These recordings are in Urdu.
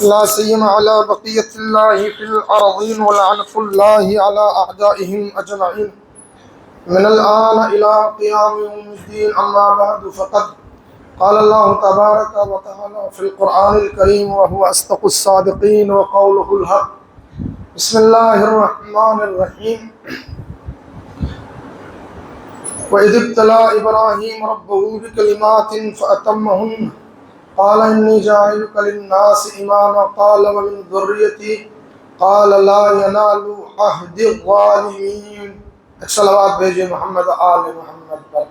لا سيما على بقية الله في الأرضين ولعنة الله على أعدائهم أجمعين من الآن إلى قيام يوم الدين. أما بعد فقد قال الله تبارك وتعالى في القرآن الكريم وهو أصدق الصادقين وقوله الحق. بسم الله الرحمن الرحيم. وإذ ابتلى إبراهيم ربه بكلمات فأتمهن قال إني جاعلك للناس إماما قال ومن ذريتي قال لا ينال عهد الظالمين. صلوات بھیجے محمد آل محمد پر.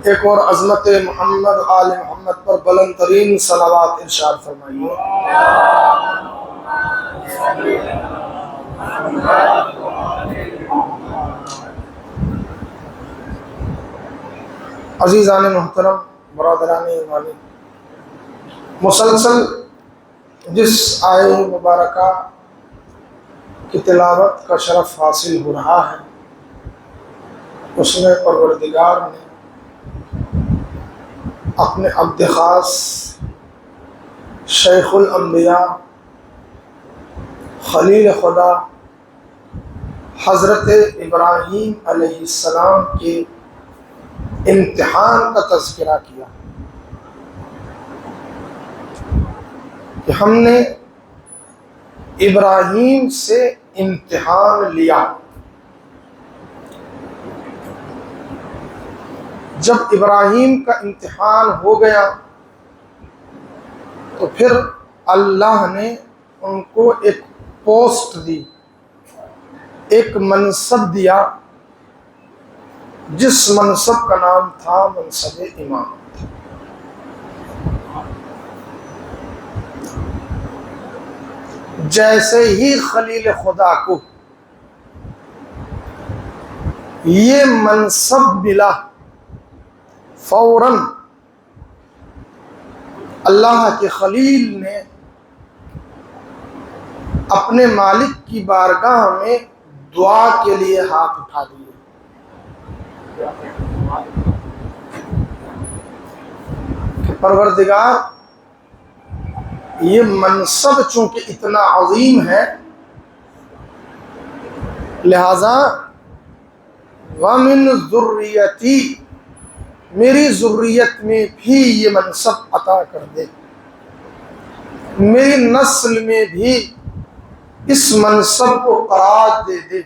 ایک اور عظمت محمد آل محمد پر بلند ترین صلوات ارشاد فرمائیے. عزیزان محترم، برادران ایمانی، مسلسل جس آیہ مبارکہ کی تلاوت کا شرف حاصل ہو رہا ہے، اس میں پروردگار نے اپنے عبد خاص شیخ الانبیاء خلیل خدا حضرت ابراہیم علیہ السلام کے امتحان کا تذکرہ کیا کہ ہم نے ابراہیم سے امتحان لیا. جب ابراہیم کا امتحان ہو گیا تو پھر اللہ نے ان کو ایک پوسٹ دی، ایک منصب دیا، جس منصب کا نام تھا منصب امامت. جیسے ہی خلیل خدا کو یہ منصب ملا، فوراً اللہ کے خلیل نے اپنے مالک کی بارگاہ میں دعا کے لیے ہاتھ اٹھا دیے. کہ پروردگار، یہ منصب چونکہ اتنا عظیم ہے، لہذا وَمِن ذُرِّيَّتِي، میری ذریت میں بھی یہ منصب عطا کر دے، میری نسل میں بھی اس منصب کو قرار دے دے.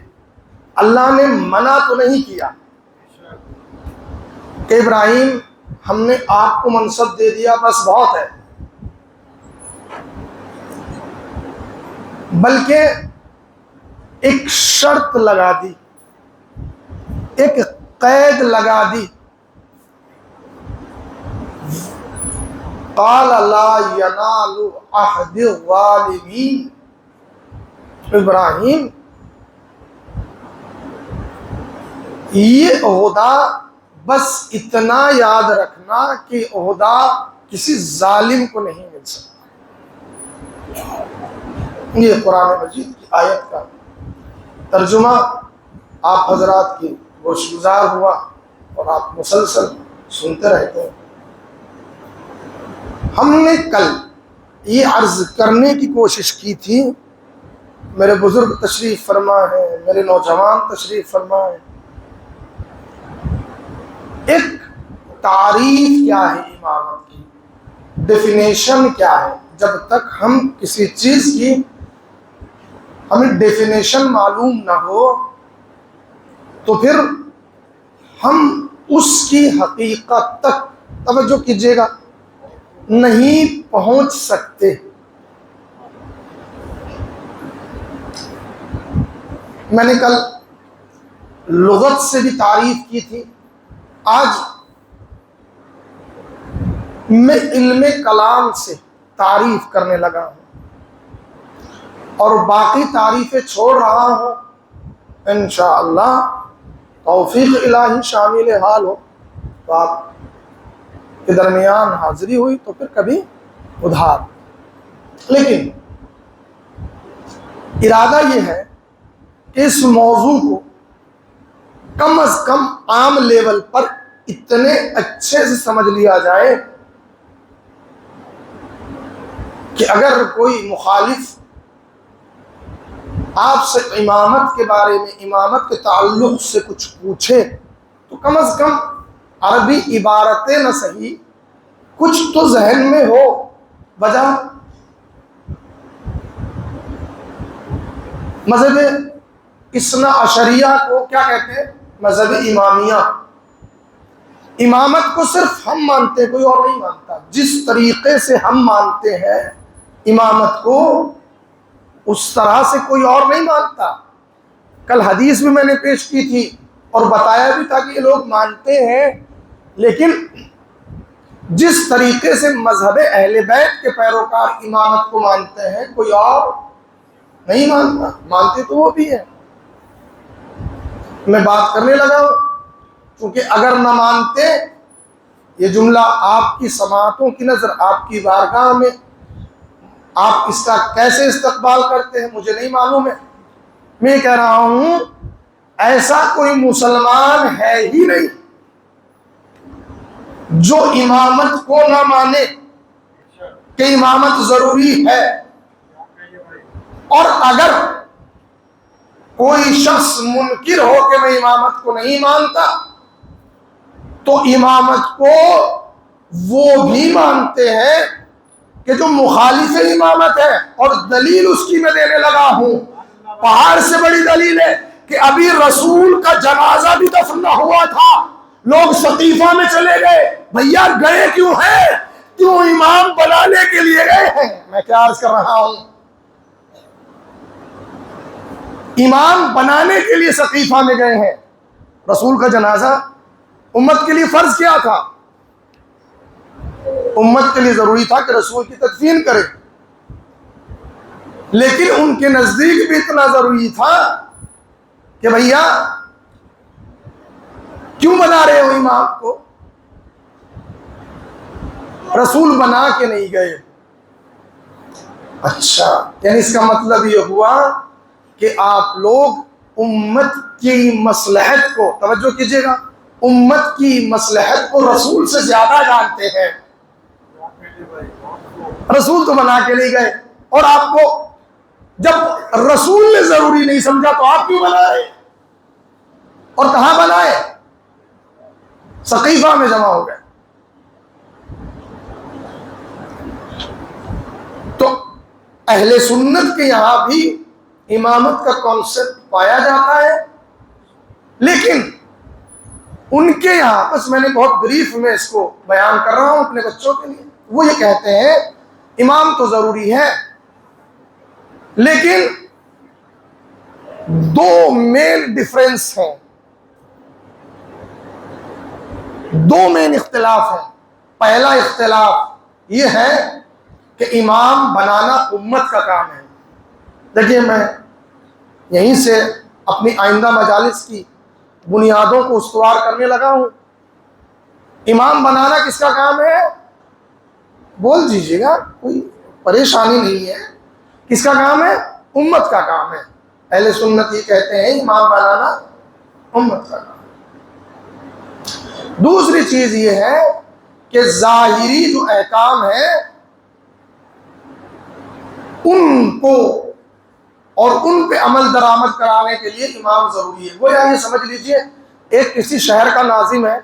اللہ نے منع تو نہیں کیا کہ ابراہیم ہم نے آپ کو منصب دے دیا بس بہت ہے، بلکہ ایک شرط لگا دی، ایک قید لگا دی. قال لا ینال عہد الظالمین. ابراہیم، یہ عہدہ بس اتنا یاد رکھنا کہ عہدہ کسی ظالم کو نہیں مل سکتا. یہ قرآن مجید کی آیت کا ترجمہ آپ حضرات کی گوش گزار ہوا اور آپ مسلسل سنتے رہتے ہیں. ہم نے کل یہ عرض کرنے کی کوشش کی تھی، میرے بزرگ تشریف فرما ہے، میرے نوجوان تشریف فرما ہے، ایک تعریف کیا ہے امامت کی، ڈیفینیشن کیا ہے. جب تک ہم کسی چیز کی ہمیں ڈیفینیشن معلوم نہ ہو تو پھر ہم اس کی حقیقت تک، توجہ کیجیے گا، نہیں پہنچ سکتے. میں نے کل لغت سے بھی تعریف کی تھی، آج میں علم کلام سے تعریف کرنے لگا ہوں اور باقی تعریفیں چھوڑ رہا ہوں. انشاءاللہ توفیق الہی شامل حال ہو تو آپ کے درمیان حاضری ہوئی تو پھر کبھی ادھار. لیکن ارادہ یہ ہے کہ اس موضوع کو کم از کم عام لیول پر اتنے اچھے سے سمجھ لیا جائے کہ اگر کوئی مخالف آپ سے امامت کے بارے میں، امامت کے تعلق سے کچھ پوچھے تو کم از کم عربی عبارتیں نہ صحیح کچھ تو ذہن میں ہو وجہ۔ مذہب اثنا عشریہ کو کیا کہتے ہیں؟ مذہب امامیہ۔ امامت کو صرف ہم مانتے ہیں، کوئی اور نہیں مانتا۔ جس طریقے سے ہم مانتے ہیں امامت کو، اس طرح سے کوئی اور نہیں مانتا۔ کل حدیث بھی میں نے پیش کی تھی اور بتایا بھی تھا کہ یہ لوگ مانتے ہیں، لیکن جس طریقے سے مذہب اہل بیت کے پیروکار امامت کو مانتے ہیں کوئی اور نہیں مانتا۔ مانتے تو وہ بھی ہے۔ میں بات کرنے لگا ہوں کیونکہ اگر نہ مانتے، یہ جملہ آپ کی سماعتوں کی نظر، آپ کی بارگاہ میں آپ اس کا کیسے استقبال کرتے ہیں مجھے نہیں معلوم ہے۔ میں کہہ رہا ہوں ایسا کوئی مسلمان ہے ہی نہیں جو امامت کو نہ مانے کہ امامت ضروری ہے، اور اگر کوئی شخص منکر ہو کہ میں امامت کو نہیں مانتا تو امامت کو وہ بھی مانتے ہیں کہ جو مخالف امامت ہے، اور دلیل اس کی میں دینے لگا ہوں۔ پہاڑ سے بڑی دلیل ہے کہ ابھی رسول کا جنازہ بھی دفن نہ ہوا تھا، لوگ سقیفہ میں چلے گئے۔ بھیا گئے کیوں ہیں؟ کیوں امام بنانے کے لیے گئے ہیں۔ میں کیا عرض کر رہا ہوں؟ امام بنانے کے لیے سقیفہ میں گئے ہیں۔ رسول کا جنازہ امت کے لیے فرض کیا تھا؟ امت کے لیے ضروری تھا کہ رسول کی تدفین کرے، لیکن ان کے نزدیک بھی اتنا ضروری تھا کہ بھیا کیوں بنا رہے ہو امام کو؟ رسول بنا کے نہیں گئے۔ اچھا، یعنی اس کا مطلب یہ ہوا کہ آپ لوگ امت کی مصلحت کو، توجہ کیجئے گا، امت کی مصلحت کو رسول سے زیادہ جانتے ہیں۔ رسول تو بنا کے نہیں گئے، اور آپ کو جب رسول نے ضروری نہیں سمجھا تو آپ کیوں بنائے؟ اور کہاں بنائے؟ سقیفہ میں جمع ہو گئے۔ تو اہل سنت کے یہاں بھی امامت کا کانسیپٹ پایا جاتا ہے، لیکن ان کے یہاں، بس میں نے بہت بریف میں اس کو بیان کر رہا ہوں اپنے بچوں کے لیے، وہ یہ کہتے ہیں امام تو ضروری ہے، لیکن دو مین ڈفرینس ہیں، دو مین اختلاف ہیں۔ پہلا اختلاف یہ ہے کہ امام بنانا امت کا کام ہے۔ دیکھیے میں یہیں سے اپنی آئندہ مجالس کی بنیادوں کو استوار کرنے لگا ہوں۔ امام بنانا کس کا کام ہے؟ بول دیجیے گا، کوئی پریشانی نہیں ہے۔ کس کا کام ہے؟ امت کا کام ہے۔ اہل سنت یہ کہتے ہیں امام بنانا امت کا کام ہے۔ دوسری چیز یہ ہے کہ ظاہری جو احکام ہے ان کو اور ان پہ عمل درآمد کرانے کے لیے امام ضروری ہے۔ وہ یہ سمجھ لیجئے ایک کسی شہر کا ناظم ہے،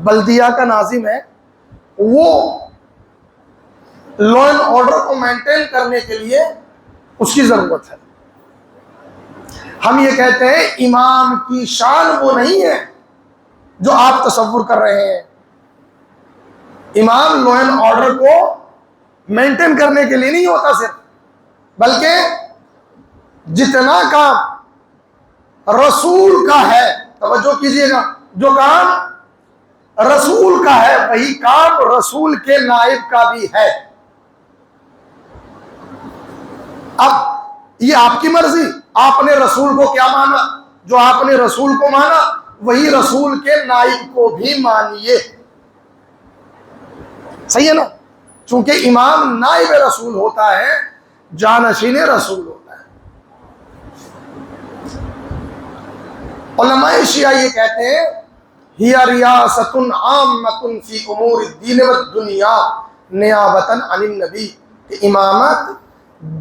بلدیہ کا ناظم ہے، وہ لا اینڈ آرڈر کو مینٹین کرنے کے لیے اس کی ضرورت ہے۔ ہم یہ کہتے ہیں امام کی شان وہ نہیں ہے جو آپ تصور کر رہے ہیں۔ امام لا اینڈ آرڈر کو مینٹین کرنے کے لیے نہیں ہوتا صرف، بلکہ جتنا کام رسول کا ہے، توجہ کیجئے گا، جو کام رسول کا ہے وہی کام رسول کے نائب کا بھی ہے۔ اب یہ آپ کی مرضی، آپ نے رسول کو کیا مانا؟ جو آپ نے رسول کو مانا وہی رسول کے نائب کو بھی مانیے، صحیح ہے نا؟ چونکہ امام نائب رسول ہوتا ہے، جانشین رسول ہوتا ہے۔ علماء شیعہ یہ کہتے ہیں ہی ریاست عامۃ فی امور الدین والدنیا نیابۃ عن النبی، کہ امامت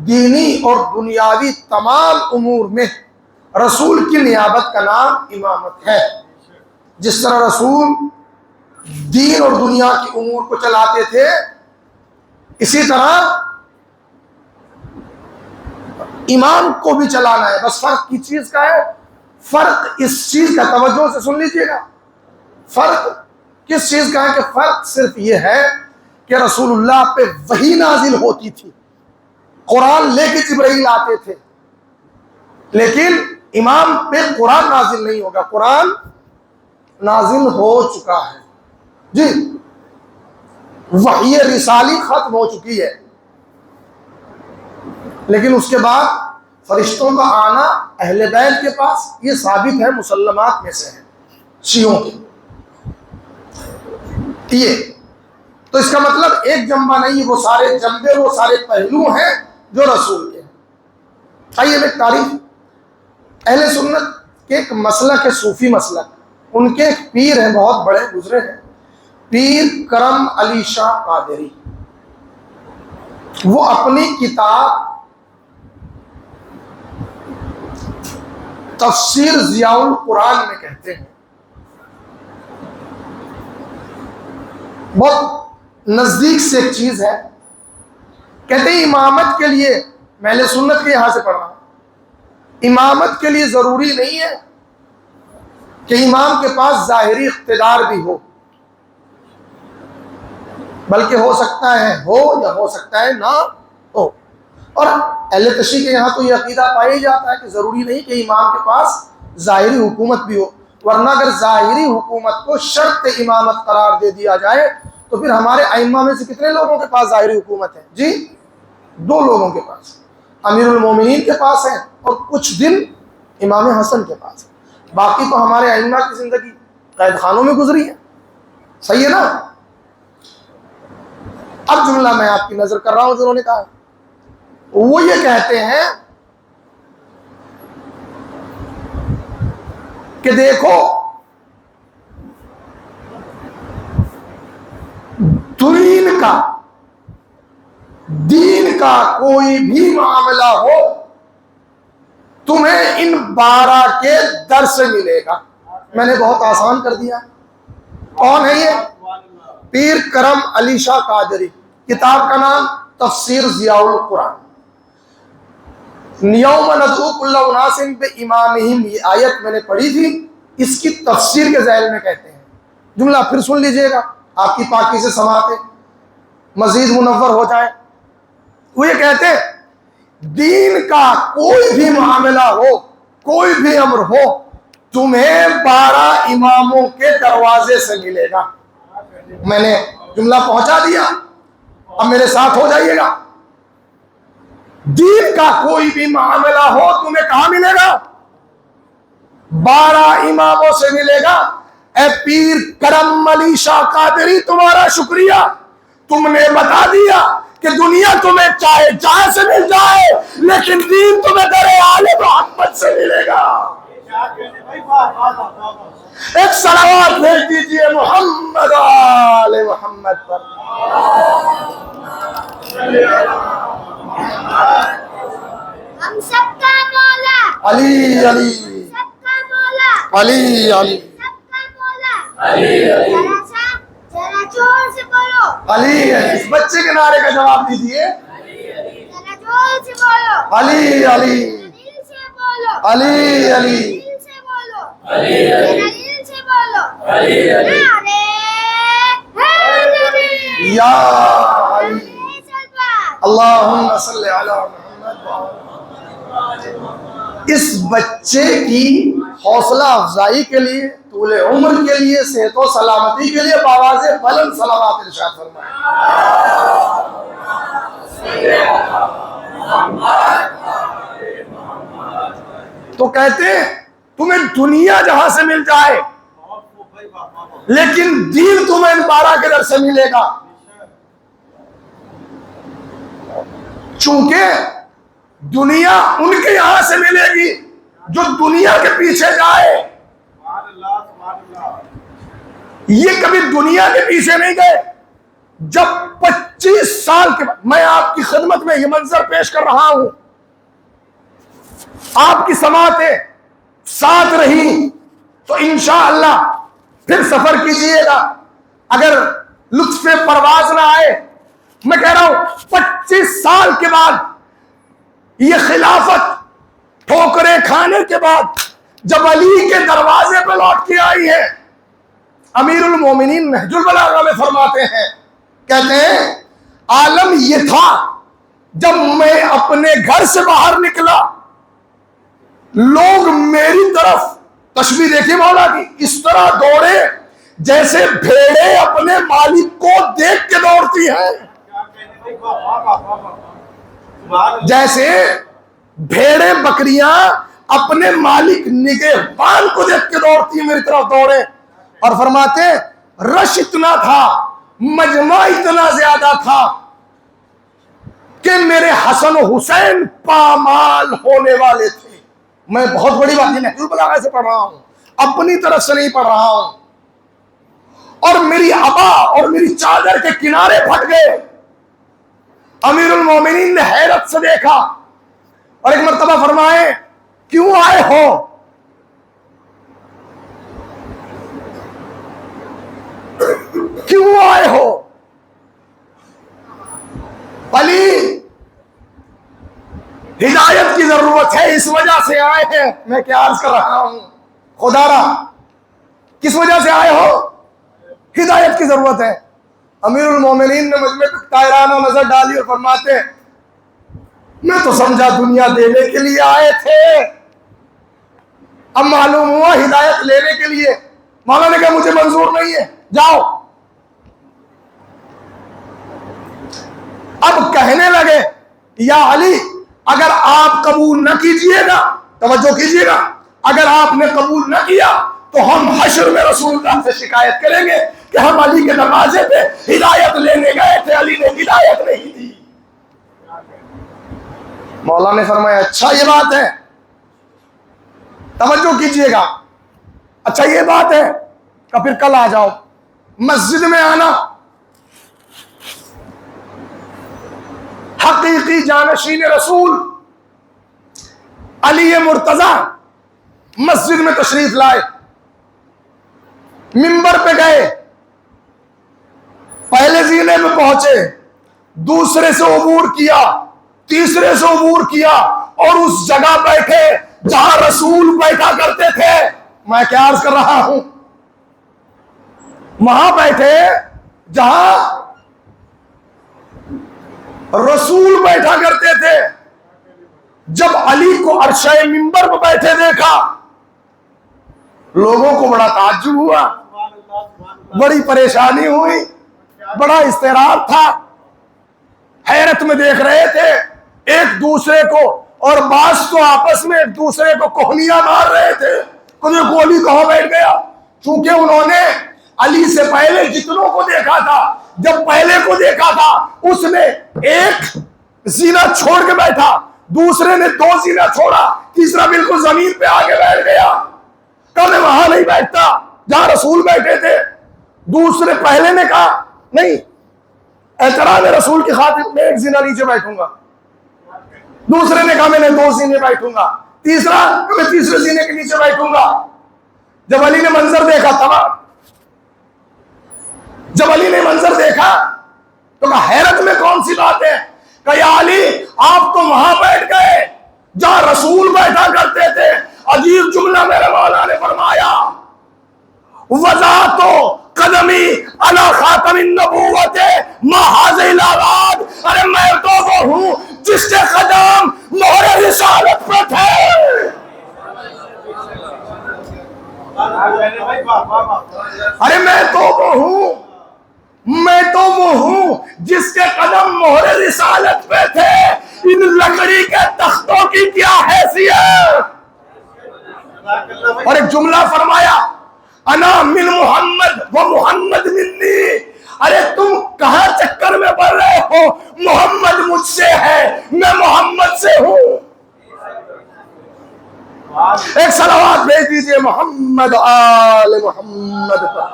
دینی اور دنیاوی تمام امور میں رسول کی نیابت کا نام امامت ہے۔ جس طرح رسول دین اور دنیا کی امور کو چلاتے تھے، اسی طرح امام کو بھی چلانا ہے۔ بس فرق کی چیز کا ہے، فرق اس چیز کا، توجہ سے سن لیجئے گا، فرق کس چیز کا ہے؟ کہ فرق صرف یہ ہے کہ رسول اللہ پہ وحی نازل ہوتی تھی، قرآن لے کے جبرائیل آتے تھے، لیکن امام پہ قرآن نازل نہیں ہوگا، قرآن نازل ہو چکا ہے جی، وحی رسالی ختم ہو چکی ہے، لیکن اس کے بعد فرشتوں کا آنا اہل بیت کے پاس یہ ثابت ہے، مسلمات میں سے ہے شیعوں کے۔ یہ تو اس کا مطلب ایک جنبہ نہیں، وہ سارے جنبے، وہ سارے پہلو ہیں جو رسول کے ہیں۔ آئیے میں تعریف اہل سنت کے ایک مسلک ہے، صوفی مسلک، ان کے ایک پیر ہیں، بہت بڑے گزرے ہیں، پیر کرم علی شاہ قادری۔ وہ اپنی کتاب تفسیر ضیاء القرآن میں کہتے ہیں، بہت نزدیک سے ایک چیز ہے، کہتے ہیں امامت کے لیے، میں اہل سنت کے یہاں سے پڑھ رہا ہوں، امامت کے لیے ضروری نہیں ہے کہ امام کے پاس ظاہری اقتدار بھی ہو، بلکہ ہو سکتا ہے ہو یا ہو سکتا ہے نہ ہو۔ اور اہل تشیع کے یہاں تو یہ عقیدہ پایا جاتا ہے کہ ضروری نہیں کہ امام کے پاس ظاہری حکومت بھی ہو، ورنہ اگر ظاہری حکومت کو شرط امامت قرار دے دیا جائے تو پھر ہمارے ائمہ میں سے کتنے لوگوں کے پاس ظاہری حکومت ہے؟ جی 2 لوگوں کے پاس، امیر المومنین کے پاس ہے اور کچھ دن امام حسن کے پاس ہے، باقی تو ہمارے ائمہ کی زندگی قید خانوں میں گزری ہے، صحیح ہے نا؟ اب جملہ میں آپ کی نظر کر رہا ہوں جو انہوں نے کہا، وہ یہ کہتے ہیں کہ دیکھو دین کا کوئی بھی معاملہ ہو تمہیں ان 12 کے در سے ملے گا۔ میں نے بہت آسان کر دیا۔ کون ہے یہ؟ پیر کرم علی شاہ قادری، کتاب کا نام تفسیر ضیاء القرآن۔ یوم ندعو کل اناس بامامہم، یہ آیت میں نے پڑھی تھی، اس کی تفسیر کے ذیل میں کہتے ہیں، جملہ پھر سن لیجئے گا، آپ کی پاکی سے سماعتیں مزید منور ہو جائیں۔ وہ یہ کہتے ہیں دین کا کوئی بھی معاملہ ہو، کوئی بھی امر ہو، تمہیں 12 اماموں کے دروازے سے ملے گا۔ میں نے جملہ پہنچا دیا، اب میرے ساتھ ہو جائیے گا۔ دین کا کوئی بھی معاملہ ہو تمہیں کہاں ملے گا؟ 12 اماموں سے ملے گا۔ اے پیر کرم علی شاہ قادری، تمہارا شکریہ، تم نے بتا دیا کہ دنیا تمہیں چاہے جہاں سے مل جائے لیکن دین تمہیں در آل محمد سے ملے گا۔ ایک صلوات بھیج دیجئے محمد آل محمد پر۔ ہم سب کا مولا علی علی سب کا مولا علی علی سب کا مولا ذرا زور سے بولو علی علی۔ اس بچے کے نعرے کا جواب دیجیے، ذرا زور سے بولو، علی علی دل سے بولو، علی علی دل سے بولو، ذرا دل سے بولو، نعرے حیدری، یا علی۔ نعرے سلوات۔ اللہم صلی علی محمد۔ اس بچے کی حوصلہ افزائی کے لیے، طول عمر کے لیے، صحت و سلامتی کے لیے بآواز بلند صلوات ارشاد فرمائیں۔ تو کہتے ہیں تمہیں دنیا جہاں سے مل جائے لیکن دین تمہیں ان 12 کے در سے ملے گا، چونکہ دنیا ان کے یہاں سے ملے گی جو دنیا کے پیچھے جائے، یہ کبھی دنیا کے پیچھے نہیں گئے. جب 25 سال کے بعد میں آپ کی خدمت میں یہ منظر پیش کر رہا ہوں, آپ کی سماعتیں ساتھ رہی تو انشاءاللہ پھر سفر کیجئے گا. اگر لطف پرواز نہ آئے, میں کہہ رہا ہوں 25 سال کے بعد یہ خلافت ٹھوکریں کھانے کے بعد جب علی کے دروازے پہ لوٹ کے آئی ہے, امیر المومنین نہج البلاغہ میں فرماتے ہیں, کہتے ہیں عالم یہ تھا جب میں اپنے گھر سے باہر نکلا, لوگ میری طرف, تشبیہ دیکھیں مولا کی, اس طرح دوڑے جیسے بھیڑیں اپنے مالک کو دیکھ کے دوڑتی ہیں. جیسے بھیڑیں بکریاں اپنے مالک نگہبان کو دیکھ کے دوڑتی ہیں, میری طرف دوڑے. اور فرماتے رش اتنا تھا, مجمع اتنا زیادہ تھا کہ میرے حسن و حسین پامال ہونے والے تھے. میں بہت بڑی بات نہج البلاغہ سے پڑھ رہا ہوں, اپنی طرف سے نہیں پڑھ رہا ہوں. اور میری عبا اور میری چادر کے کنارے پھٹ گئے. امیر المومنین نے حیرت سے دیکھا اور ایک مرتبہ فرمائے کیوں آئے ہو؟ کیوں آئے ہو؟ علی ہدایت کی ضرورت ہے, اس وجہ سے آئے ہیں. میں کیا عرض کر رہا ہوں, خدا را کس وجہ سے آئے ہو؟ ہدایت کی ضرورت ہے. امیر المومنین نے مجھ میں طائرانہ نظر ڈالی اور فرماتے میں تو سمجھا دنیا دینے کے لیے آئے تھے, اب معلوم ہوا ہدایت لینے کے لیے. مولا نے کہا مجھے منظور نہیں ہے, جاؤ. اب کہنے لگے یا علی اگر آپ قبول نہ کیجئے گا, توجہ کیجئے گا, اگر آپ نے قبول نہ کیا تو ہم حشر میں رسول اللہ سے شکایت کریں گے کہ ہم علی کے دروازے پہ ہدایت لینے گئے تھے, علی نے ہدایت نہیں دی. مولا نے فرمایا اچھا یہ بات ہے, توجہ کیجئے گا, اچھا یہ بات ہے کہ پھر کل آ جاؤ مسجد میں آنا. حقیقی جانشین رسول علی مرتضی مسجد میں تشریف لائے, منبر پہ گئے, پہلے زینے میں پہنچے, دوسرے سے عبور کیا, تیسرے سے عبور کیا اور اس جگہ بیٹھے جہاں رسول بیٹھا کرتے تھے. میں کیا عرض کر رہا ہوں, وہاں بیٹھے جہاں رسول بیٹھا کرتے تھے. جب علی کو عرشہ منبر پہ بیٹھے دیکھا, لوگوں کو بڑا تعجب ہوا, بڑی پریشانی ہوئی, بڑا اضطراب تھا, حیرت میں دیکھ رہے تھے ایک دوسرے کو, اور بعض تو آپس میں ایک دوسرے کو کوہنیاں مار رہے تھے کہ گولی کہاں بیٹھ گیا. چونکہ انہوں نے علی سے پہلے جتنوں کو دیکھا تھا, جب پہلے کو دیکھا تھا اس نے ایک زینہ چھوڑ کے بیٹھا, دوسرے نے 2 زینہ چھوڑا, تیسرا بالکل زمین پہ آگے بیٹھ گیا. کہ میں وہاں نہیں بیٹھتا جہاں رسول بیٹھے تھے. دوسرے پہلے نے کہا نہیں, احترام رسول کی خاطر میں 1 زینہ نیچے بیٹھوں گا. دوسرے نے کہا میں 2 زینے بیٹھوں گا. تیسرا کہ میں تیسرے زینے کے نیچے بیٹھوں گا. جب علی نے منظر دیکھا تمام, جب علی نے منظر دیکھا تو کہا حیرت میں کون سی بات ہے, کہ یا علی آپ تو وہاں بیٹھ گئے جہاں رسول بیٹھا کرتے تھے. عجیب جملہ میرے مولا نے فرمایا وَذَاتُ قدمی علی خاتم النبوت ما هذه الاغاد. ارے میں تو وہ ہوں جس کے قدم مہر رسالت پہ تھے. ارے میں تو وہ ہوں جس کے قدم مہر رسالت پہ تھے. ان لکڑی کے تختوں کی کیا حیثیت. اور ایک جملہ فرمایا انا من محمد و محمد منی. ارے تم کہاں چکر میں پڑ رہے ہو, محمد مجھ سے ہے, میں محمد سے ہوں. ایک صلوات بھیج دیجئے محمد آل محمد پر۔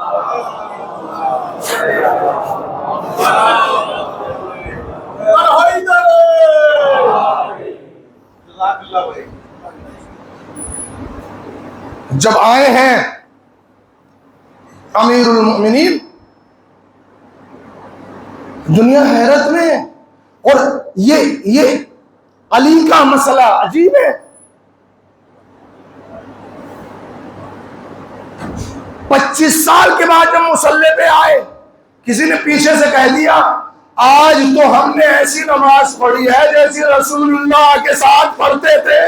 جب آئے ہیں امیر المؤمنین، دنیا حیرت میں، اور یہ علی کا مسئلہ عجیب ہے۔ 25 سال کے بعد جب مصلی پہ آئے، کسی نے پیچھے سے کہہ دیا آج تو ہم نے ایسی نماز پڑھی ہے جیسی رسول اللہ کے ساتھ پڑھتے تھے۔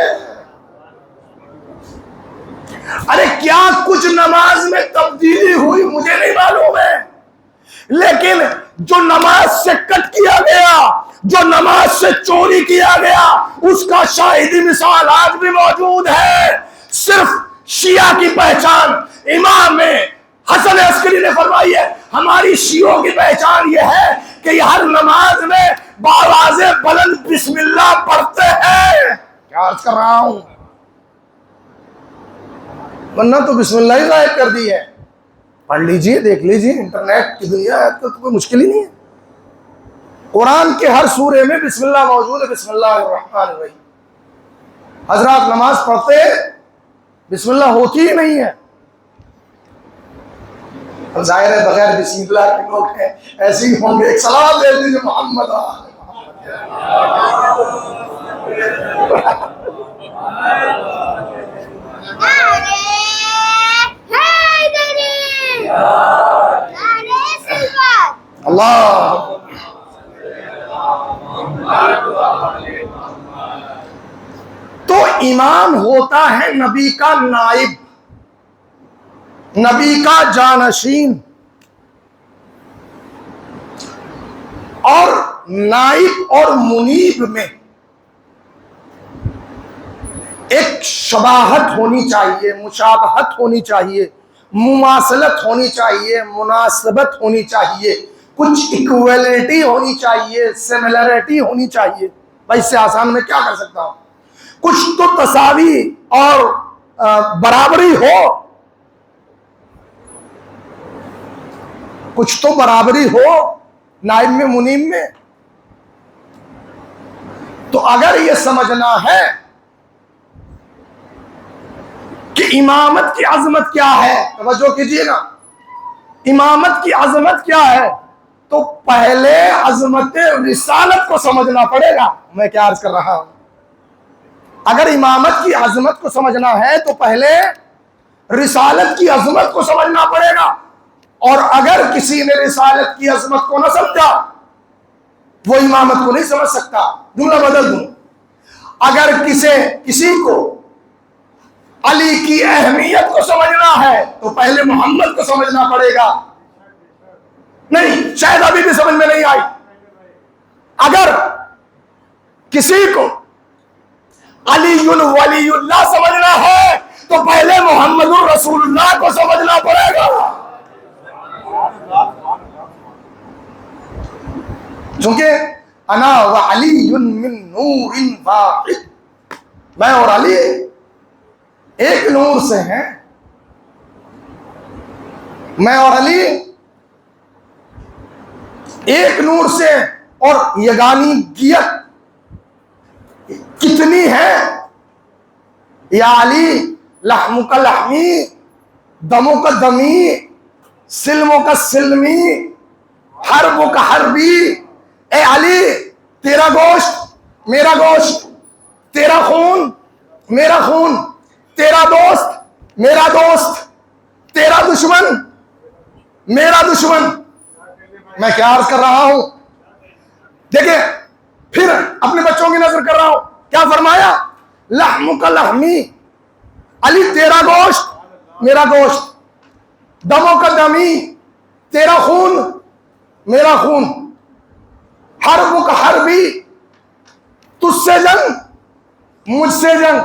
ارے کیا کچھ نماز میں تبدیلی ہوئی مجھے نہیں معلوم ہے، لیکن جو نماز سے کٹ کیا گیا، جو نماز سے چوری کیا گیا، اس کا شاہدی مثال آج بھی موجود ہے۔ صرف شیعہ کی پہچان امام حسن عسکری نے فرمائی ہے، ہماری شیعوں کی پہچان یہ ہے کہ یہ ہر نماز میں بآواز بلند بسم اللہ پڑھتے ہیں۔ کیا عرض کر رہا ہوں، ورنہ تو بسم اللہ ہی غائب کر دی ہے۔ پڑھ لیجئے، دیکھ لیجئے، انٹرنیٹ کی دنیا ہے تو کوئی مشکل ہی نہیں ہے۔ قرآن کے ہر سورے میں بسم اللہ موجود ہے، بسم اللہ الرحمن الرحیم۔ حضرات نماز پڑھتے بسم اللہ ہوتی ہی نہیں ہے۔ اب ظاہر ہے بغیر بسم اللہ کے لوگ ہیں ایسے ہی ہوں گے۔ ایک سلام دے دیجیے محمد اللہ۔ تو امام ہوتا ہے نبی کا نائب، نبی کا جانشین، اور نائب اور منیب میں ایک شباہت ہونی چاہیے، مشابہت ہونی چاہیے، مماثلت ہونی چاہیے، مناسبت ہونی چاہیے، کچھ ایکویلٹی ہونی چاہیے، سملرٹی ہونی چاہیے۔ بھائی اس سے آسان میں کیا کر سکتا ہوں، کچھ تو تساوی اور برابری ہو، کچھ تو برابری ہو نائب میں منیب میں۔ تو اگر یہ سمجھنا ہے کہ امامت کی عظمت کیا ہے، توجہ کیجئے گا، امامت کی عظمت کیا ہے، تو پہلے عظمت رسالت کو سمجھنا پڑے گا۔ میں کیا عرض کر رہا ہوں، اگر امامت کی عظمت کو سمجھنا ہے تو پہلے رسالت کی عظمت کو سمجھنا پڑے گا، اور اگر کسی نے رسالت کی عظمت کو نہ سمجھا وہ امامت کو نہیں سمجھ سکتا۔ جملہ بدل دوں، اگر کسی کو علی کی اہمیت کو سمجھنا ہے تو پہلے محمد کو سمجھنا پڑے گا۔ نہیں، شاید ابھی بھی سمجھ میں نہیں آئی۔ اگر کسی کو علی ولی اللہ سمجھنا ہے تو پہلے محمد الرسول اللہ کو سمجھنا پڑے گا، چونکہ انا وعلی من نور واحد، میں اور علی ایک نور سے ہیں، میں اور علی ایک نور سے، اور یگانیت کتنی ہے، یا علی لحمک لحمی دمک دمی سلمک سلمی حربک حربی۔ اے علی تیرا گوشت میرا گوشت، تیرا خون میرا خون، تیرا دوست میرا دوست، تیرا دشمن میرا دشمن۔ میں کیا عرض کر رہا ہوں، دیکھیں پھر اپنے بچوں کی نظر کر رہا ہوں، کیا فرمایا، لحمک لحمی، علی تیرا گوشت میرا گوشت، دموں کا دمی تیرا خون میرا خون، حربک حربی تجھ سے جنگ مجھ سے جنگ،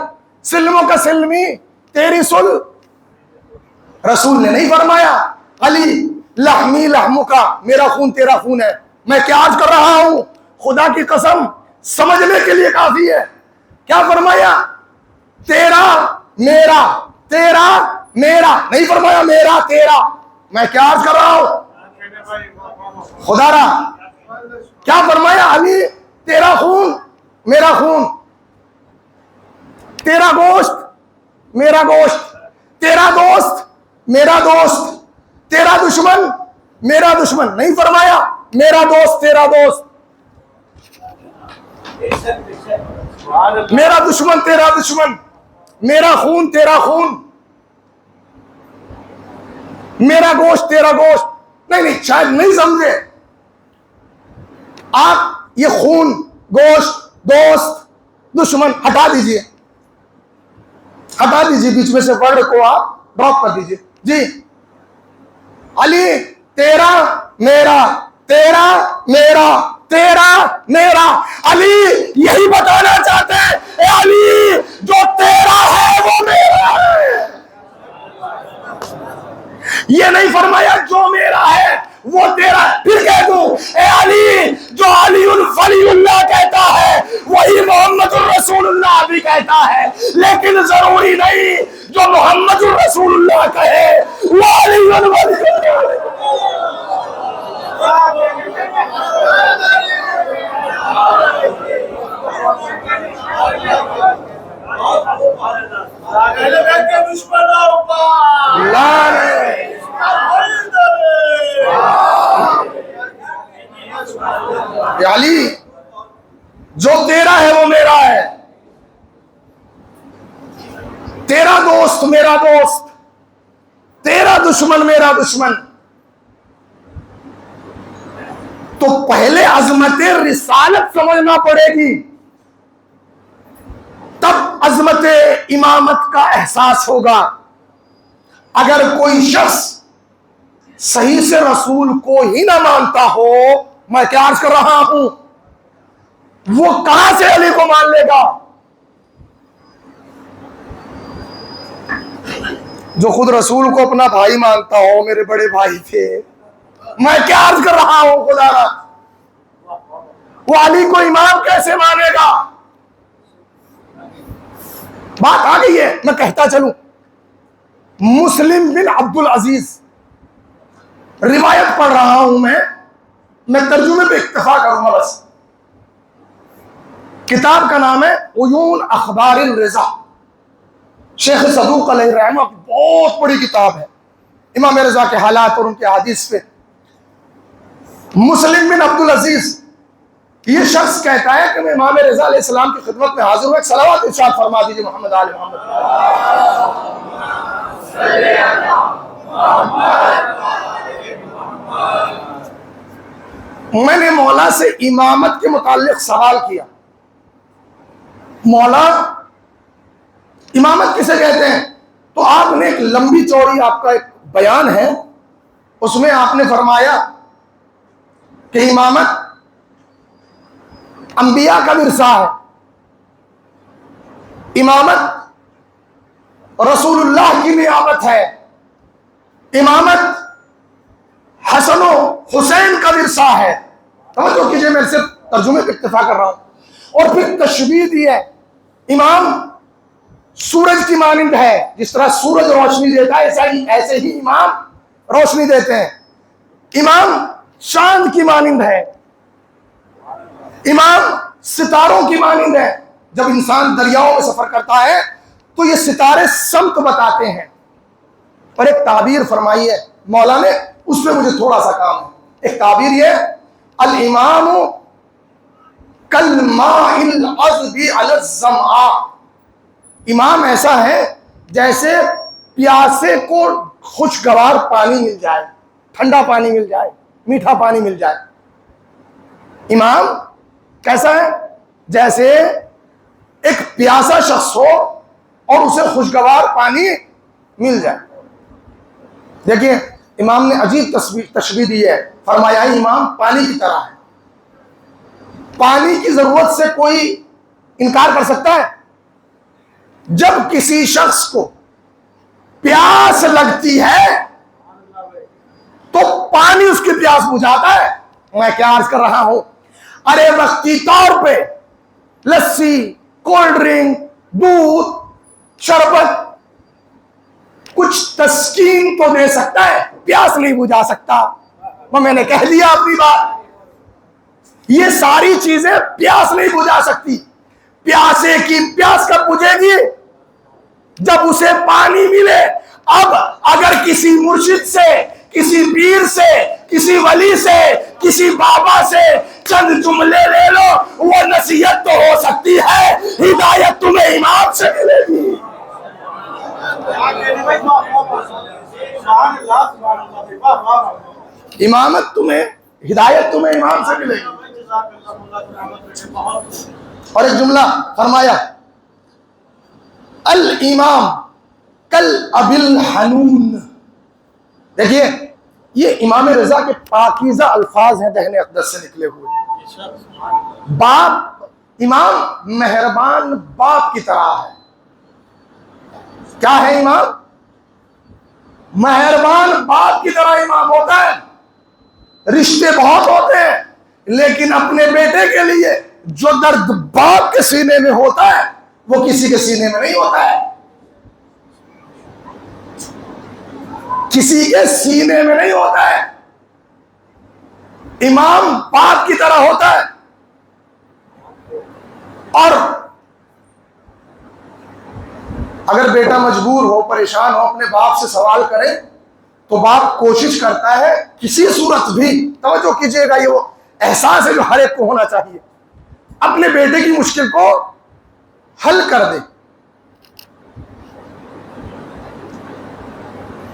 سلموں کا سلمی تیری صلح۔ رسول نے نہیں فرمایا علی لحمی لحموں کا، میرا خون تیرا خون ہے۔ میں کیا عرض کر رہا ہوں، خدا کی قسم سمجھنے کے لیے کافی ہے۔ کیا فرمایا، تیرا میرا تیرا میرا، نہیں فرمایا میرا تیرا. میں کیا عرض کر رہا ہوں خدا را؟ کیا فرمایا؟ علی تیرا خون میرا خون، تیرا گوشت میرا گوشت، تیرا دوست میرا دوست، تیرا دشمن میرا دشمن. نہیں فرمایا میرا دوست تیرا دوست، میرا دشمن تیرا دشمن، میرا خون تیرا خون، میرا گوشت تیرا گوشت. نہیں شاید نہیں سمجھے آپ. یہ خون، گوشت، دوست، دشمن ہٹا دیجئے، ہٹا دیجئے، بیچ میں سے ورڈ کو آپ ڈراپ کر دیجئے. جی علی تیرا میرا، تیرا میرا، تیرا میرا. علی یہی بتانا چاہتے ہیں اے علی جو تیرا ہے وہ میرا ہے. یہ نہیں فرمایا جو میرا ہے وہ تیرا ہے. پھر کہہ دوں اے علی جو علی ولی اللہ کہتا ہے وہی محمد الرسول اللہ بھی کہتا ہے، لیکن ضروری نہیں جو محمد الرسول اللہ کہے وہ علی ولی اللہ. علی جو تیرا ہے وہ میرا ہے، تیرا دوست میرا دوست، تیرا دشمن میرا دشمن. تو پہلے عظمت رسالت سمجھنا پڑے گی، تب عظمت امامت کا احساس ہوگا. اگر کوئی شخص صحیح سے رسول کو ہی نہ مانتا ہو، میں کیا عرض کر رہا ہوں، وہ کہاں سے علی کو مان لے گا؟ جو خود رسول کو اپنا بھائی مانتا ہو، میرے بڑے بھائی تھے، میں کیا عرض کر رہا ہوں خدا را، وہ علی کو امام کیسے مانے گا؟ بات آ گئی ہے. میں کہتا چلوں، مسلم بن عبد العزیز روایت پڑھ رہا ہوں میں ترجمے پہ اکتفا کروں گا بس. کتاب کا نام ہے عیون اخبار الرضا، شیخ صدوق علیہ الرحمہ، بہت بڑی کتاب ہے امام رضا کے حالات اور ان کے حدیث پہ. مسلم بن عبد العزیز یہ شخص کہتا ہے کہ میں امام رضا علیہ السلام کی خدمت میں حاضر ہوں، ایک صلوات ارشاد فرما دیجیے محمد آل محمد. میں نے مولا سے امامت کے متعلق سوال کیا، مولا امامت کسے کہتے ہیں؟ تو آپ نے ایک لمبی چوڑی آپ کا ایک بیان ہے، اس میں آپ نے فرمایا کہ امامت انبیاء کا ورثہ ہے، امامت رسول اللہ کی نعمت ہے، امامت حسن و حسین کا ورثہ ہے. توجہ کیجئے، میں صرف ترجمے پہ اکتفا کر رہا ہوں. اور پھر تشبیہ دی ہے، امام سورج کی مانند ہے، جس طرح سورج روشنی دیتا ہے ایسے ہی امام روشنی دیتے ہیں. امام چاند کی مانند ہے، امام ستاروں کی مانند ہے. جب انسان دریاؤں میں سفر کرتا ہے تو یہ ستارے سمت بتاتے ہیں. اور ایک تعبیر فرمائی ہے مولا نے، اس میں مجھے تھوڑا سا کام ہے. ایک تعبیر یہ، الامام کالماء العذب علی الظمآ، امام ایسا ہے جیسے پیاسے کو خوشگوار پانی مل جائے، ٹھنڈا پانی مل جائے، میٹھا پانی مل جائے. امام کیسا ہے؟ جیسے ایک پیاسا شخص ہو اور اسے خوشگوار پانی مل جائے. دیکھیے امام نے عجیب تشبیہ دی ہے، فرمایا امام پانی کی طرح ہے. پانی کی ضرورت سے کوئی انکار کر سکتا ہے؟ جب کسی شخص کو پیاس لگتی ہے تو پانی اس کی پیاس بجھاتا ہے. میں کیا عرض کر رہا ہوں، ارے وقتی طور پہ لسی، کولڈ ڈرنک، دودھ، شربت کچھ تسکین تو دے سکتا ہے، پیاس نہیں بجھا سکتا۔ وہ میں نے کہہ دیا اپنی بات، یہ ساری چیزیں پیاس نہیں بجھا سکتی۔ پیاسے کی پیاس کب بجھے گی؟ جب اسے پانی ملے۔ اب اگر کسی مرشد سے، کسی پیر سے، کسی ولی سے، کسی بابا سے چند جملے لے لو، وہ نصیحت تو ہو سکتی ہے، ہدایت تمہیں امام سے ملے گی۔ امامت تمہیں، ہدایت تمہیں امام سے ملے گی۔ اور ایک جملہ فرمایا، الامام کل ابی الحنون۔ دیکھیے یہ امام رضا کے پاکیزہ الفاظ ہیں دہن اقدس سے نکلے ہوئے۔ باپ، امام مہربان باپ کی طرح ہے۔ کیا ہے امام؟ مہربان باپ کی طرح امام ہوتا ہے۔ رشتے بہت ہوتے ہیں، لیکن اپنے بیٹے کے لیے جو درد باپ کے سینے میں ہوتا ہے وہ کسی کے سینے میں نہیں ہوتا ہے، کسی کے سینے میں نہیں ہوتا ہے۔ امام باپ کی طرح ہوتا ہے۔ اور اگر بیٹا مجبور ہو، پریشان ہو، اپنے باپ سے سوال کرے تو باپ کوشش کرتا ہے کسی صورت بھی، توجہ کیجئے گا، یہ وہ احساس ہے جو ہر ایک کو ہونا چاہیے، اپنے بیٹے کی مشکل کو حل کر دے۔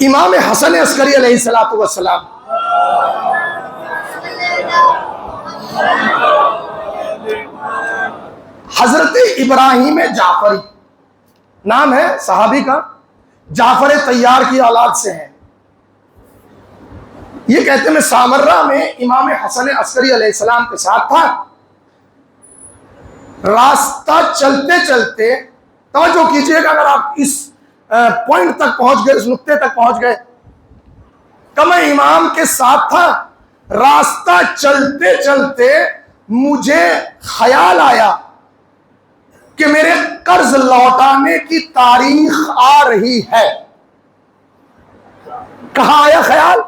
امام حسن عسکری علیہ السلام حضرت ابراہیم جعفری نام ہے صحابی کا، جعفر طیار کی اولاد سے ہیں۔ یہ کہتے ہیں میں سامرہ میں امام حسن عسکری علیہ السلام کے ساتھ تھا، راستہ چلتے چلتے، توجہ کیجئے گا اگر آپ اس پوائنٹ تک پہنچ گئے، اس نقطے تک پہنچ گئے کہ میں امام کے ساتھ تھا، راستہ چلتے چلتے مجھے خیال آیا کہ میرے قرض لوٹانے کی تاریخ آ رہی ہے۔ کہاں آیا خیال؟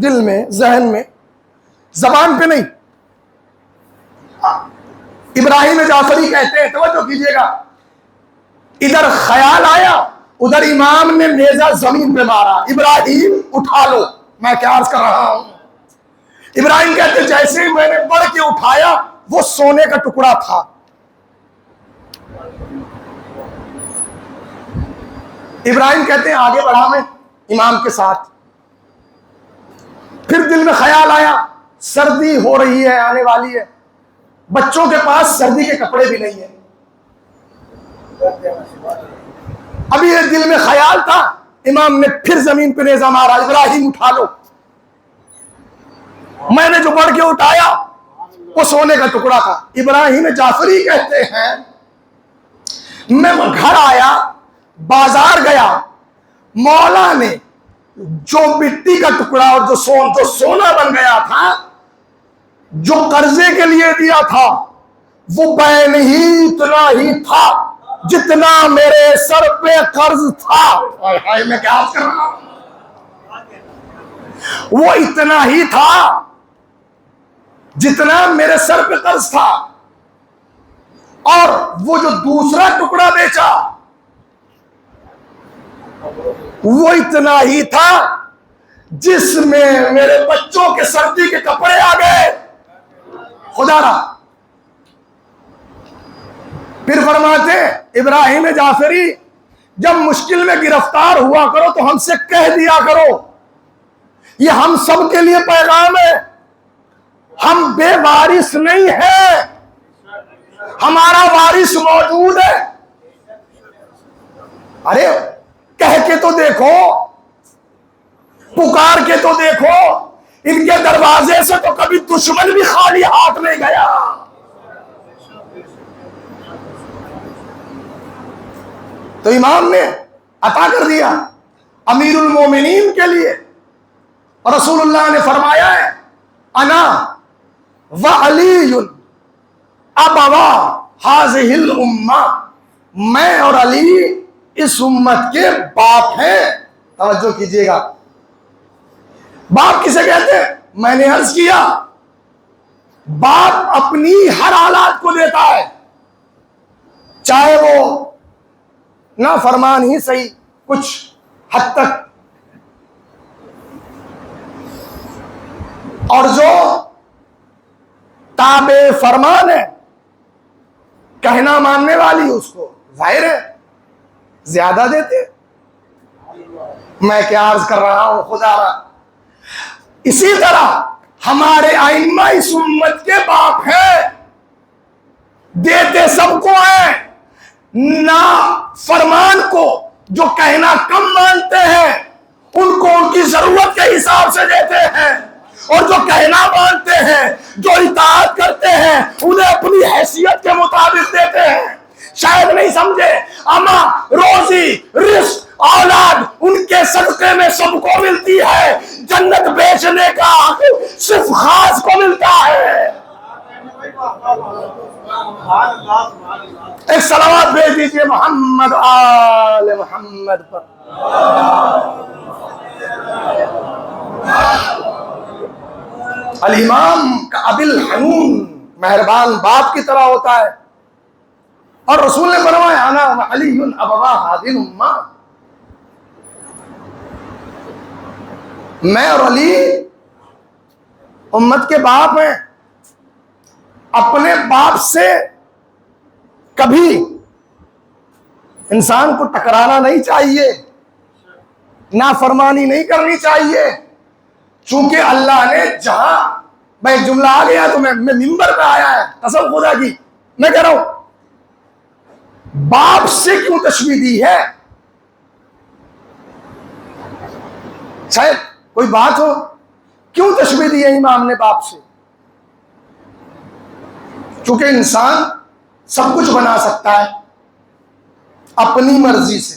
دل میں، ذہن میں، زبان پہ نہیں۔ ابراہیم جعفری کہتے ہیں، توجہ کیجئے گا، ادھر خیال آیا، ادھر امام نے نیزہ زمین پہ مارا، ابراہیم اٹھا لو۔ میں کیا عرض کر رہا ہوں؟ ابراہیم کہتے ہیں جیسے ہی میں نے بڑھ کے اٹھایا وہ سونے کا ٹکڑا تھا۔ ابراہیم کہتے ہیں آگے بڑھا میں امام کے ساتھ، پھر دل میں خیال آیا سردی ہو رہی ہے، آنے والی ہے، بچوں کے پاس سردی کے کپڑے بھی نہیں ہیں۔ ابھی یہ دل میں خیال تھا، امام نے پھر زمین پہ نیزہ مارا، ابراہیم اٹھا لو۔ میں نے جو بڑھ کے اٹھایا وہ سونے کا ٹکڑا تھا۔ ابراہیم جعفری کہتے ہیں میں گھر آیا، بازار گیا، مولا نے جو مٹی کا ٹکڑا اور جو سونا بن گیا تھا، جو قرضے کے لیے دیا تھا، وہ بین ہی اتنا ہی تھا جتنا میرے سر پہ قرض تھا۔ میں کیا کر رہا ہوں؟ وہ اتنا ہی تھا جتنا میرے سر پہ قرض تھا، اور وہ جو دوسرا ٹکڑا بیچا وہ اتنا ہی تھا جس میں میرے بچوں کے سردی کے کپڑے آ گئے۔ خدا رہا۔ پھر فرماتے ابراہیم جعفری جب مشکل میں گرفتار ہوا کرو تو ہم سے کہہ دیا کرو، یہ ہم سب کے لیے پیغام ہے، ہم بے وارث نہیں ہیں، ہمارا وارث موجود ہے۔ ارے کہہ کے تو دیکھو، پکار کے تو دیکھو، ان کے دروازے سے تو کبھی دشمن بھی خالی ہاتھ نہیں گیا۔ تو امام نے عطا کر دیا امیر المومنین کے لیے، اور رسول اللہ نے فرمایا ہے انا وعلی ابوا ہذہ الامہ، میں اور علی اس امت کے باپ ہیں۔ توجہ کیجیے گا. باپ کسے کہتے ہیں؟ میں نے عرض کیا باپ اپنی ہر اولاد کو دیتا ہے، چاہے وہ نافرمان ہی صحیح کچھ حد تک، اور جو تابع فرمان ہے، کہنا ماننے والی، اس کو ظاہر ہے زیادہ دیتے. میں کیا عرض کر رہا ہوں خدا را. اسی طرح ہمارے ائمہ اس امت کے باپ ہیں، دیتے سب کو ہیں، نا فرمان کو جو کہنا کم مانتے ہیں ان کو ان کی ضرورت کے حساب سے دیتے ہیں، اور جو کہنا مانتے ہیں، جو اطاعت کرتے ہیں، انہیں اپنی حیثیت کے مطابق دیتے ہیں. شاید نہیں سمجھے، اما روزی رزق اولاد ان کے صدقے میں سب کو ملتی ہے، جنت بیچنے کا حق صرف خاص کو ملتا ہے. ایک صلوات بھیج دیجیے محمد آل محمد پر. الامام کا ابی الحنون مہربان باپ کی طرح ہوتا ہے، اور رسول نے فرمایا انا علی ابوا هذه الامہ، میں اور علی امت کے باپ ہیں. اپنے باپ سے کبھی انسان کو ٹکرانا نہیں چاہیے، نافرمانی نہیں کرنی چاہیے، چونکہ اللہ نے جہاں میں جملہ آ گیا تو میں منبر پہ آیا ہے قسم خدا کی میں کہہ رہا ہوں، باپ سے کیوں تشبیہ دی ہے؟ شاید کوئی بات ہو، کیوں تشبیہ دی ہے امام نے باپ سے؟ چونکہ انسان سب کچھ بنا سکتا ہے اپنی مرضی سے،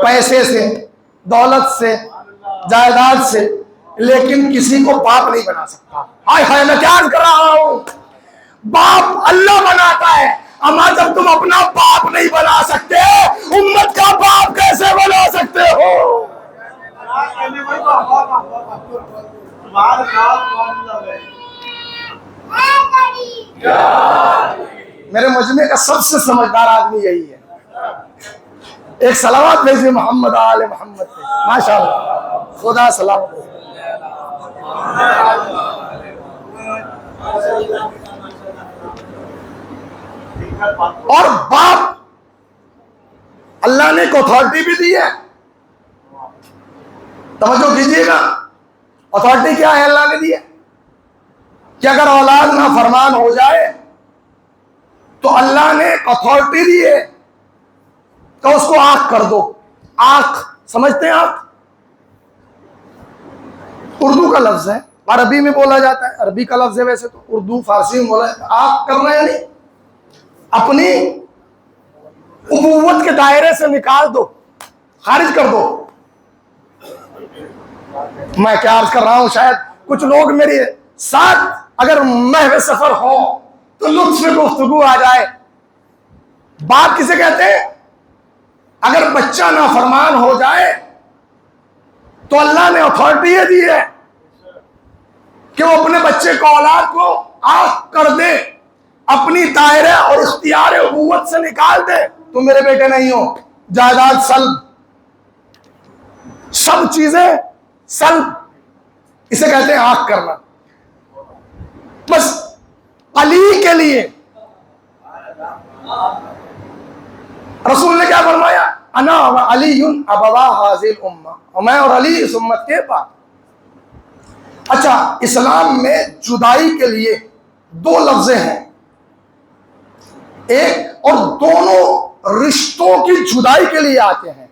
پیسے سے، دولت سے، جائیداد سے، لیکن کسی کو باپ نہیں بنا سکتا. ہائے ہائے میں کیا کر رہا ہوں، باپ اللہ بناتا ہے، اما جب تم اپنا باپ نہیں بنا سکتے امت کا باپ کیسے بنا سکتے ہو؟ میرے مجمع کا سب سے سمجھدار آدمی یہی ہے. ایک صلوات بھیجیے محمد آل محمد پہ. ماشاء اللہ، خدا سلام. اور باپ اللہ نے ایک اتھارٹی بھی دی ہے، توجہ کیجیے گا. اتھارٹی کیا ہے اللہ نے دی ہے کہ اگر اولاد نافرمان ہو جائے تو اللہ نے ایک اتھارٹی دی ہے تو اس کو آنکھ کر دو. آنکھ سمجھتے ہیں آپ؟ اردو کا لفظ ہے، عربی میں بولا جاتا ہے، عربی کا لفظ ہے ویسے تو، اردو فارسی میں بولا جاتا ہے. آنکھ کرنا یعنی اپنی ابوت کے دائرے سے نکال دو، خارج کر دو. میں کیا عرض کر رہا ہوں، شاید کچھ لوگ میرے ساتھ اگر محو سفر ہو تو لطف گفتگو آ جائے. باپ کسے کہتے ہیں؟ اگر بچہ نافرمان ہو جائے تو اللہ نے اتھارٹی یہ دی ہے کہ وہ اپنے بچے کو، اولاد کو آنکھ کر دے، اپنی دائرہ اور اختیار ابوت سے نکال دے. تم میرے بیٹے نہیں ہو، جائیداد سلب، سب چیزیں سلب، اسے کہتے ہیں آنکھ کرنا. بس علی کے لیے رسول نے کیا فرمایا؟ انا علی ابوا هذه الامہ، اور میں اور علی اس امت کے باپ. اچھا، اسلام میں جدائی کے لیے دو لفظیں ہیں، ایک اور دونوں رشتوں کی جدائی کے لیے آتے ہیں،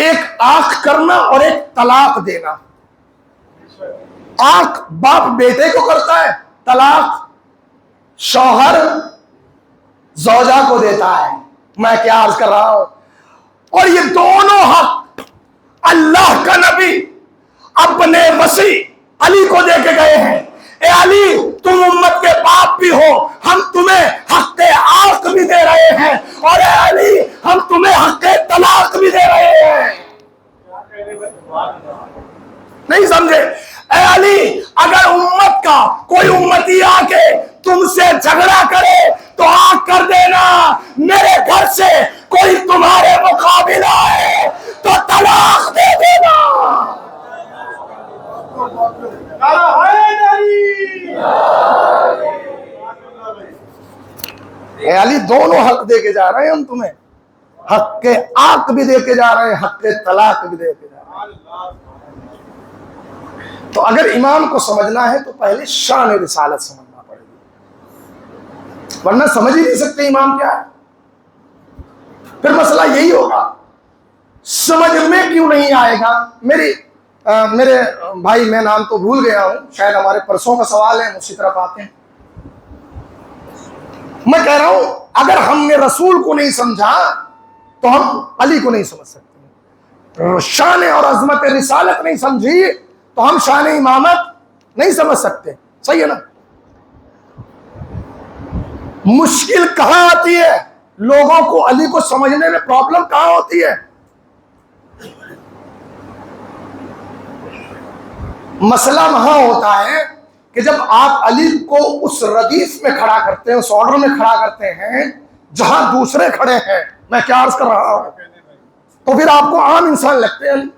ایک آنکھ کرنا اور ایک طلاق دینا. آنکھ باپ بیٹے کو کرتا ہے، طلاق شوہر زوجہ کو دیتا ہے. میں کیا عرض کر رہا ہوں، اور یہ دونوں حق اللہ کا نبی اپنے مسیح علی کو دے کے گئے ہیں. اے علی، تم امت کے باپ بھی ہو، ہم تمہیں حق آنکھ بھی دے رہے ہیں، اور اے علی ہم تمہیں حق طلاق بھی دے رہے ہیں۔ نہیں سمجھے؟ اے علی اگر امت کا کوئی امتی آ کے تم سے جھگڑا کرے تو آگ کر دینا، میرے گھر سے کوئی تمہارے مقابل آئے تو طلاق دے دینا۔ اے علی دونوں حق دے کے جا رہے ہیں ہم تمہیں، حق کے آگ بھی دے کے جا رہے ہیں، حق کے طلاق بھی دے کے جا رہے ہیں۔ تو اگر امام کو سمجھنا ہے تو پہلے شان رسالت سمجھنا پڑے گی، ورنہ سمجھ ہی نہیں سکتے امام کیا ہے۔ پھر مسئلہ یہی ہوگا، سمجھ میں کیوں نہیں آئے گا؟ میرے بھائی میں نام تو بھول گیا ہوں، شاید ہمارے پرسوں کا سوال ہے، اسی طرف آتے ہیں۔ میں کہہ رہا ہوں اگر ہم نے رسول کو نہیں سمجھا تو ہم علی کو نہیں سمجھ سکتے، شان اور عظمت رسالت نہیں سمجھی تو ہم شان امامت نہیں سمجھ سکتے، صحیح ہے نا؟ مشکل کہاں آتی ہے؟ لوگوں کو علی کو سمجھنے میں پرابلم کہاں ہوتی ہے؟ مسئلہ وہاں ہوتا ہے کہ جب آپ علی کو اس ردیف میں کھڑا کرتے ہیں، اس آرڈر میں کھڑا کرتے ہیں جہاں دوسرے کھڑے ہیں، میں کیا عرض کر رہا ہوں، تو پھر آپ کو عام انسان لگتے ہیں علی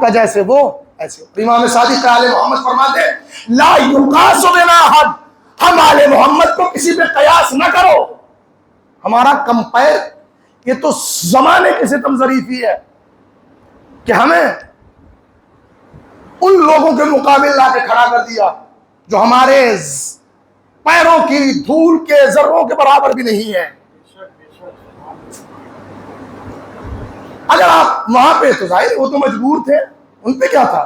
کا، جیسے وہ ایسے۔ امام صادق آل محمد فرماتے لا یقاس بنا حد، ہم آل محمد کو کسی پہ قیاس نہ کرو، ہمارا کمپیر یہ تو زمانے کی ستم ظریفی ہے کہ ہمیں ان لوگوں کے مقابل لا کے کھڑا کر دیا جو ہمارے پیروں کی دھول کے ذروں کے برابر بھی نہیں ہے۔ اگر آپ وہاں پہ تو ظاہر وہ تو مجبور تھے، ان پہ کیا تھا؟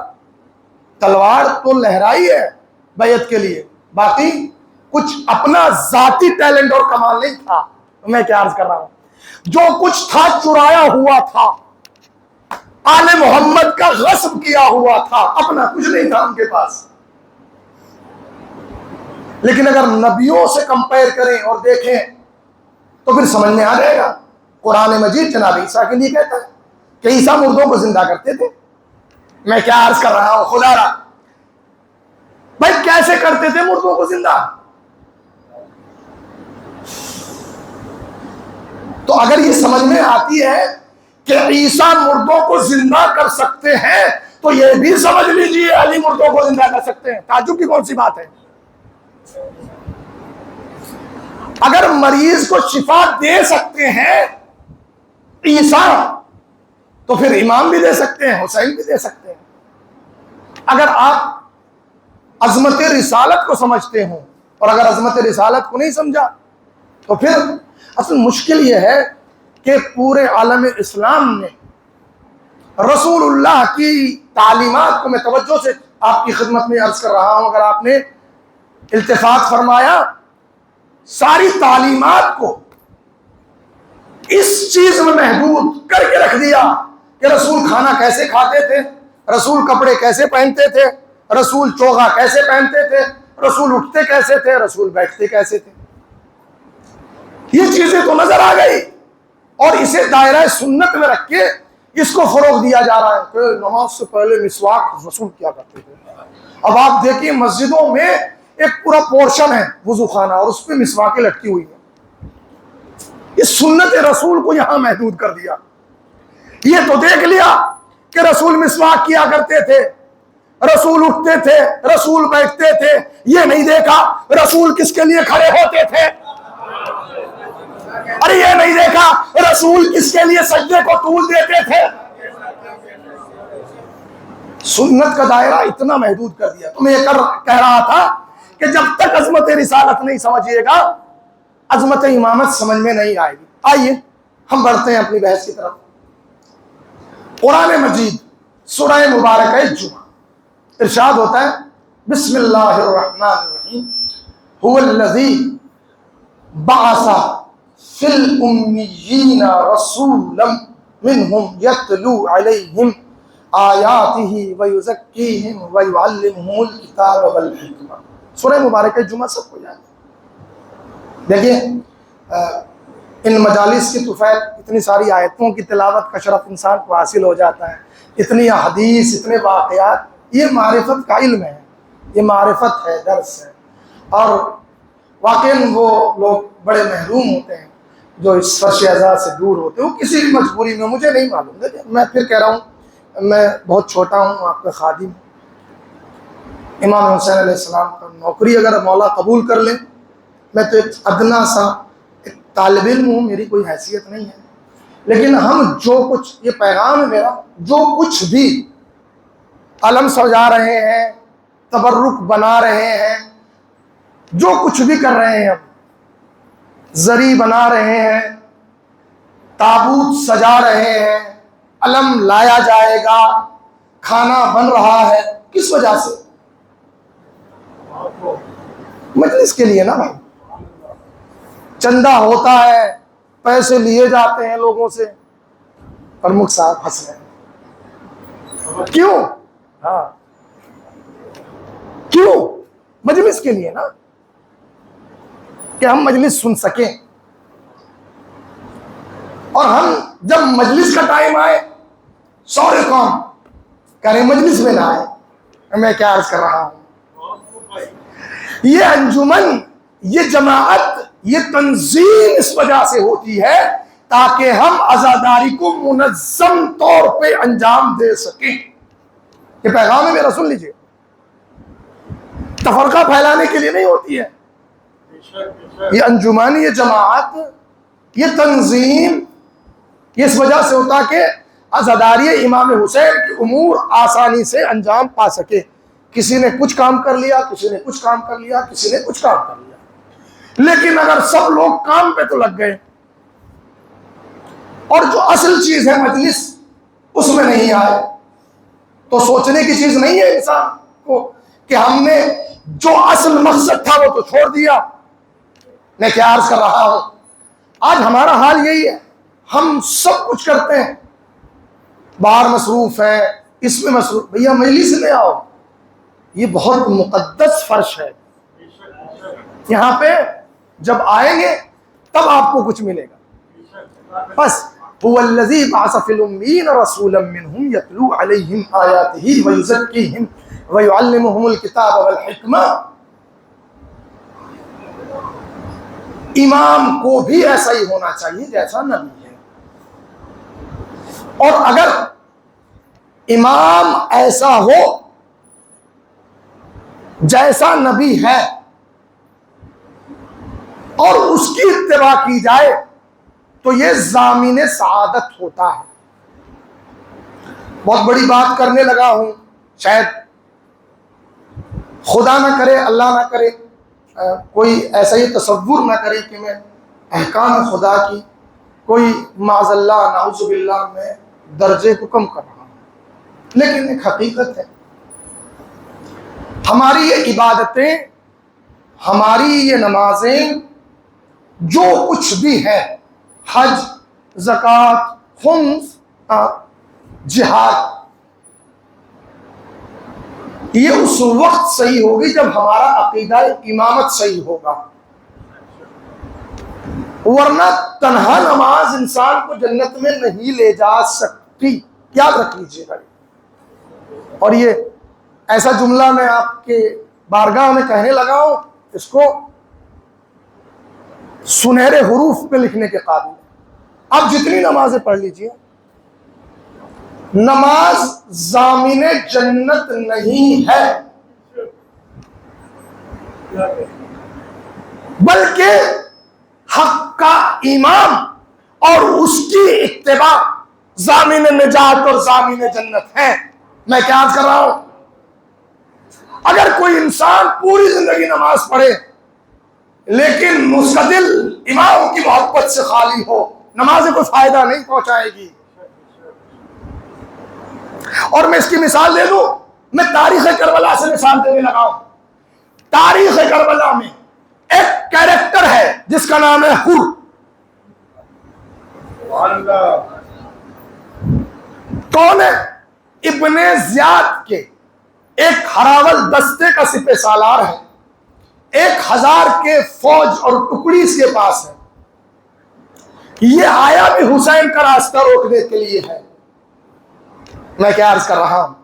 تلوار تو لہرائی ہے بیعت کے لیے، باقی کچھ اپنا ذاتی ٹیلنٹ اور کمال نہیں تھا۔ میں کیا عرض کر رہا ہوں، جو کچھ تھا چرایا ہوا تھا، آل محمد کا غصب کیا ہوا تھا، اپنا کچھ نہیں تھا ان کے پاس۔ لیکن اگر نبیوں سے کمپیئر کریں اور دیکھیں تو پھر سمجھ میں آ جائے گا۔ قرآن مجید جناب عیسیٰ کے لیے کہتا ہے کہ عیسیٰ مردوں کو زندہ کرتے تھے۔ میں کیا عرض کر رہا ہوں، خدا را بھائی کیسے کرتے تھے مردوں کو زندہ؟ تو اگر یہ سمجھ میں آتی ہے کہ عیسیٰ مردوں کو زندہ کر سکتے ہیں تو یہ بھی سمجھ لیجئے علی مردوں کو زندہ کر سکتے ہیں۔ تعجب کی کون سی بات ہے؟ اگر مریض کو شفا دے سکتے ہیں عیسیٰ تو پھر امام بھی دے سکتے ہیں، حسین بھی دے سکتے ہیں۔ اگر آپ عظمت رسالت کو سمجھتے ہوں اور اگر عظمت رسالت کو نہیں سمجھا تو پھر اصل مشکل یہ ہے کہ پورے عالم اسلام نے رسول اللہ کی تعلیمات کو، میں توجہ سے آپ کی خدمت میں عرض کر رہا ہوں، اگر آپ نے التفات فرمایا، ساری تعلیمات کو اس چیز میں محدود کر کے رکھ دیا کہ رسول کھانا کیسے کھاتے تھے، رسول کپڑے کیسے پہنتے تھے، رسول چوغا کیسے پہنتے تھے، رسول اٹھتے کیسے تھے، رسول بیٹھتے کیسے تھے۔ یہ چیزیں تو نظر آ گئی اور اسے دائرہ سنت میں رکھ کے اس کو فروغ دیا جا رہا ہے کہ نماز سے پہلے مسواک رسول کیا کرتے تھے۔ اب آپ دیکھیے مسجدوں میں ایک پورا پورشن ہے وضو خانہ اور اس پہ مسواکیں لٹکی ہوئی ہیں۔ اس سنت رسول کو یہاں محدود کر دیا۔ یہ تو دیکھ لیا کہ رسول مسواک کیا کرتے تھے، رسول اٹھتے تھے، رسول بیٹھتے تھے، یہ نہیں دیکھا رسول کس کے لیے کھڑے ہوتے تھے، ارے یہ نہیں دیکھا رسول کس کے لیے سجدے کو طول دیتے تھے۔ سنت کا دائرہ اتنا محدود کر دیا۔ تو میں یہ کہہ رہا تھا کہ جب تک عظمت رسالت نہیں سمجھیے گا عظمت امامت سمجھ میں نہیں آئے گی۔ آئیے ہم بڑھتے ہیں اپنی بحث کی طرف۔ قرآن مجید سورہ مبارکہ جمعہ ارشاد ہوتا ہے بسم اللہ الرحمن الرحیم هو الذی بعث فی الامیین رسولا منہم یتلو علیہم آیاتہ ویزکیہم ویعلمہم الکتاب والحکمہ۔ سورہ مبارکہ جمعہ سب کو یاد ہے۔ دیکھیے ان مجالس کی طفیل اتنی ساری آیتوں کی تلاوت کا شرف انسان کو حاصل ہو جاتا ہے، اتنی حدیث، اتنے واقعات، یہ معرفت کا علم ہے، یہ معرفت ہے، درس ہے۔ اور واقعاً وہ لوگ بڑے محروم ہوتے ہیں جو اس فرش عزا سے دور ہوتے ہیں، وہ کسی بھی مجبوری میں، مجھے نہیں معلوم، دیکھیں میں پھر کہہ رہا ہوں، میں بہت چھوٹا ہوں، آپ کا خادم، امام حسین علیہ السلام کا نوکری اگر مولا قبول کر لیں، میں تو ایک ادنا سا ایک طالب علم ہوں، میری کوئی حیثیت نہیں ہے، لیکن ہم جو کچھ، یہ پیغام ہے میرا، جو کچھ بھی علم سجا رہے ہیں، تبرک بنا رہے ہیں، جو کچھ بھی کر رہے ہیں، ہم زری بنا رہے ہیں، تابوت سجا رہے ہیں، علم لایا جائے گا، کھانا بن رہا ہے، کس وجہ سے؟ مجلس کے لیے نا بھائی، چندہ ہوتا ہے، پیسے لیے جاتے ہیں لوگوں سے، پرمکھ صاحب ہنس رہے ہیں، کیوں؟ ہاں کیوں؟ مجلس کے لیے نا، کہ ہم مجلس سن سکیں، اور ہم جب مجلس کا ٹائم آئے سورے کام کریں، مجلس میں نہ آئے، میں کیا عرض کر رہا ہوں، یہ انجمن، یہ جماعت، یہ تنظیم اس وجہ سے ہوتی ہے تاکہ ہم عزاداری کو منظم طور پہ انجام دے سکیں۔ یہ پیغام ہے میرا، سن لیجئے، تفرقہ پھیلانے کے لیے نہیں ہوتی ہے یہ انجمن، یہ جماعت، یہ تنظیم، یہ اس وجہ سے ہوتا کہ عزاداری امام حسین کی امور آسانی سے انجام پا سکے۔ کسی نے کچھ کام کر لیا، کسی نے کچھ کام کر لیا، کسی نے کچھ کام کر لیا، لیکن اگر سب لوگ کام پہ تو لگ گئے اور جو اصل چیز ہے مجلس اس میں نہیں آئے، تو سوچنے کی چیز نہیں ہے انسان کو کہ ہم نے جو اصل مقصد تھا وہ تو چھوڑ دیا۔ میں کیا عرض کر رہا ہوں، آج ہمارا حال یہی ہے، ہم سب کچھ کرتے ہیں، باہر مصروف ہے، اس میں مصروف، بھیا مجلس میں آؤ، یہ بہت مقدس فرش ہے، یہاں پہ جب آئیں گے تب آپ کو کچھ ملے گا۔ بس هو الذی بعث فی الامین رسولا منہم یتلو علیہم آیاتہ ویزکیہم ویعلمہم الکتاب والحکمہ۔ امام کو بھی ایسا ہی ہونا چاہیے جیسا نبی ہے، اور اگر امام ایسا ہو جیسا نبی ہے اور اس کی اتباع کی جائے تو یہ ضامن سعادت ہوتا ہے۔ بہت بڑی بات کرنے لگا ہوں، شاید خدا نہ کرے، اللہ نہ کرے، کوئی ایسا ہی تصور نہ کرے کہ میں احکام خدا کی کوئی معاذ اللہ نعوذ باللہ میں درجے کو کم کر رہا ہوں، لیکن ایک حقیقت ہے، ہماری یہ عبادتیں، ہماری یہ نمازیں، جو کچھ بھی ہے، حج، زکوٰۃ، خمس، جہاد، یہ اس وقت صحیح ہوگی جب ہمارا عقیدہ امامت صحیح ہوگا، ورنہ تنہا نماز انسان کو جنت میں نہیں لے جا سکتی، یاد رکھ لیجیے گا۔ اور یہ ایسا جملہ میں آپ کے بارگاہ میں کہنے لگا ہوں، اس کو سنہرے حروف پہ لکھنے کے قابل ہے۔ آپ جتنی نمازیں پڑھ لیجیے، نماز ضامن جنت نہیں ہے، بلکہ حق کا امام اور اس کی اتباع ضامن نجات اور ضامن جنت ہے۔ میں کیا عرض کر رہا ہوں، اگر کوئی انسان پوری زندگی نماز پڑھے لیکن مستدل امام کی محبت سے خالی ہو، نمازیں کوئی فائدہ نہیں پہنچائے گی۔ اور میں اس کی مثال دے دوں، میں تاریخ کربلا سے مثال دینے لگا ہوں۔ تاریخ کربلا میں ایک کیریکٹر ہے جس کا نام ہے حر۔ کون ہے؟ ابن زیاد کے ایک ہراول دستے کا سپہ سالار ہے، 1000 کے فوج اور ٹکڑی اس کے پاس ہے. یہ آیا بھی حسین کا راستہ روکنے کے لیے ہے. میں کیا عرض کر رہا ہوں؟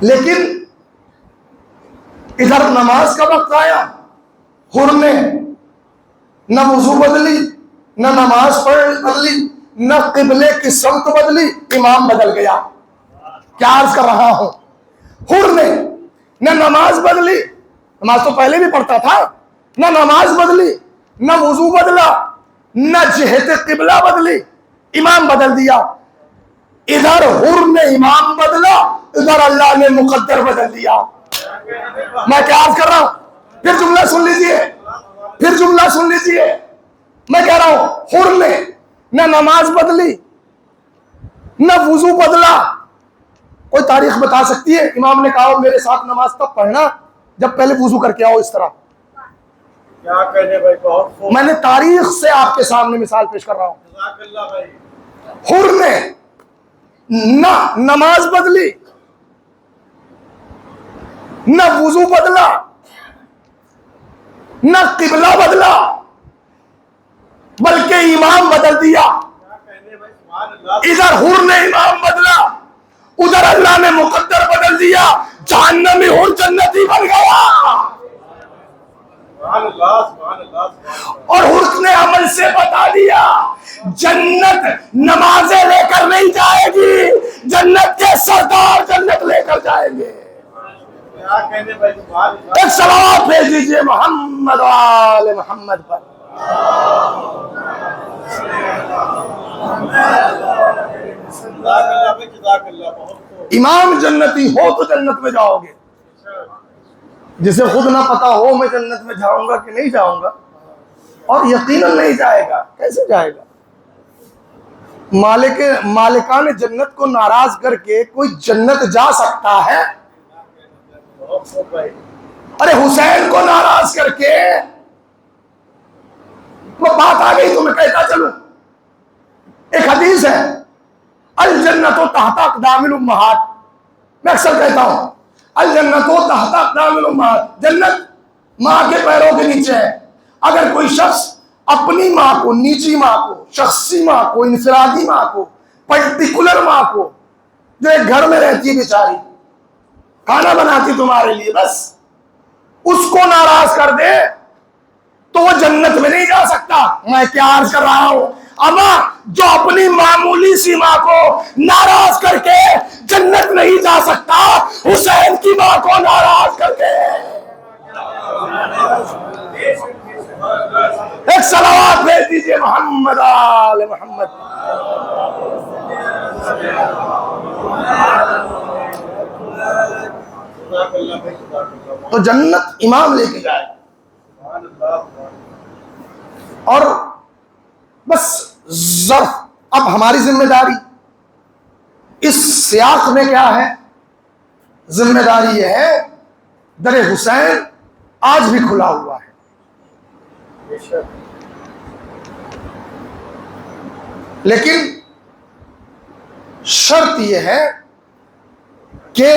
لیکن ادھر نماز کا وقت آیا، حر نے نہ وضو بدلی، نہ نماز بدلی، نہ قبلے کی سمت بدلی، امام بدل گیا. کیا عرض کر رہا ہوں؟ حر نے نہ نماز بدلی، نماز تو پہلے بھی پڑھتا تھا، نہ نماز بدلی، نہ وضو بدلا، نہ جہت قبلہ بدلی، امام بدل دیا. ادھر حر نے امام بدلا، ادھر اللہ نے مقدر بدل دیا. میں کیا عرض کر رہا ہوں؟ پھر جملہ سن لیجئے، پھر جملہ سن لیجئے. میں کہہ رہا ہوں حر نے نہ نماز بدلی نہ وضو بدلا. کوئی تاریخ بتا سکتی ہے امام نے کہا میرے ساتھ نماز تب پڑھنا جب پہلے وضو کر کے آؤ؟ اس طرح کیا کہنے بھائی، بہت میں نے تاریخ سے آپ کے سامنے مثال پیش کر رہا ہوں. جزاک اللہ بھائی. حر نے نہ نماز بدلی نہ وضو بدلا نہ قبلہ بدلا، بلکہ امام بدل دیا. کیا کہنے بھائی، سبحان اللہ. ادھر حر نے امام بدلا، ادھر اللہ نے مقدر بدل دیا. جہنمی حر جنتی بن گیا، سبحان اللہ، سبحان اللہ، سبحان اللہ. اور حر نے عمل سے بتا دیا جنت نمازیں لے کر نہیں جائے گی، جنت کے سردار جنت لے کر جائیں گے. کیا کہنے بھائی، سبحان اللہ. ایک صلوات بھیج دیجئے محمد و آل محمد پر. جزاک اللہ بھائی، جزاک اللہ. بہت خوب. امام جنتی ہو تو جنت میں جاؤ گے. جسے خود نہ پتا ہو میں جنت میں جاؤں گا کہ نہیں جاؤں گا، اور یقیناً نہیں جائے گا، کیسے جائے گا؟ مالکان جنت کو ناراض کر کے کوئی جنت جا سکتا ہے؟ بہت خوب بھائی. ارے حسین کو ناراض کر کے وہ بات آ گئی تو میں کہتا چلوں. ایک حدیث ہے الجنت تحت اقدام الامہات. میں اکثر کہتا ہوں الجنت تحت اقدام الامہات، جنت ماں کے پیروں کے نیچے ہے. اگر کوئی شخص اپنی ماں کو، نجی ماں کو، شخصی ماں کو، انفرادی ماں کو، پرٹیکولر ماں کو جو ایک گھر میں رہتی ہے بیچاری، کھانا بناتی تمہارے لیے، بس اس کو ناراض کر دے تو وہ جنت میں نہیں جا سکتا. میں کیا عرض کر رہا ہوں؟ اما جو اپنی معمولی سی ماں کو ناراض کر کے جنت نہیں جا سکتا، حسین کی ماں کو ناراض کر کے. ایک صلوات بھیج دیجئے محمد آل محمد. جزاک اللہ بھائی، جزاک اللہ. تو جنت امام لے کے جائے. سبحان اللہ، سبحان اللہ. اور بس ظرف اب ہماری ذمہ داری اس سیاق میں کیا ہے؟ ذمہ داری یہ ہے در حسین آج بھی کھلا ہوا ہے. بے شک. لیکن شرط یہ ہے کہ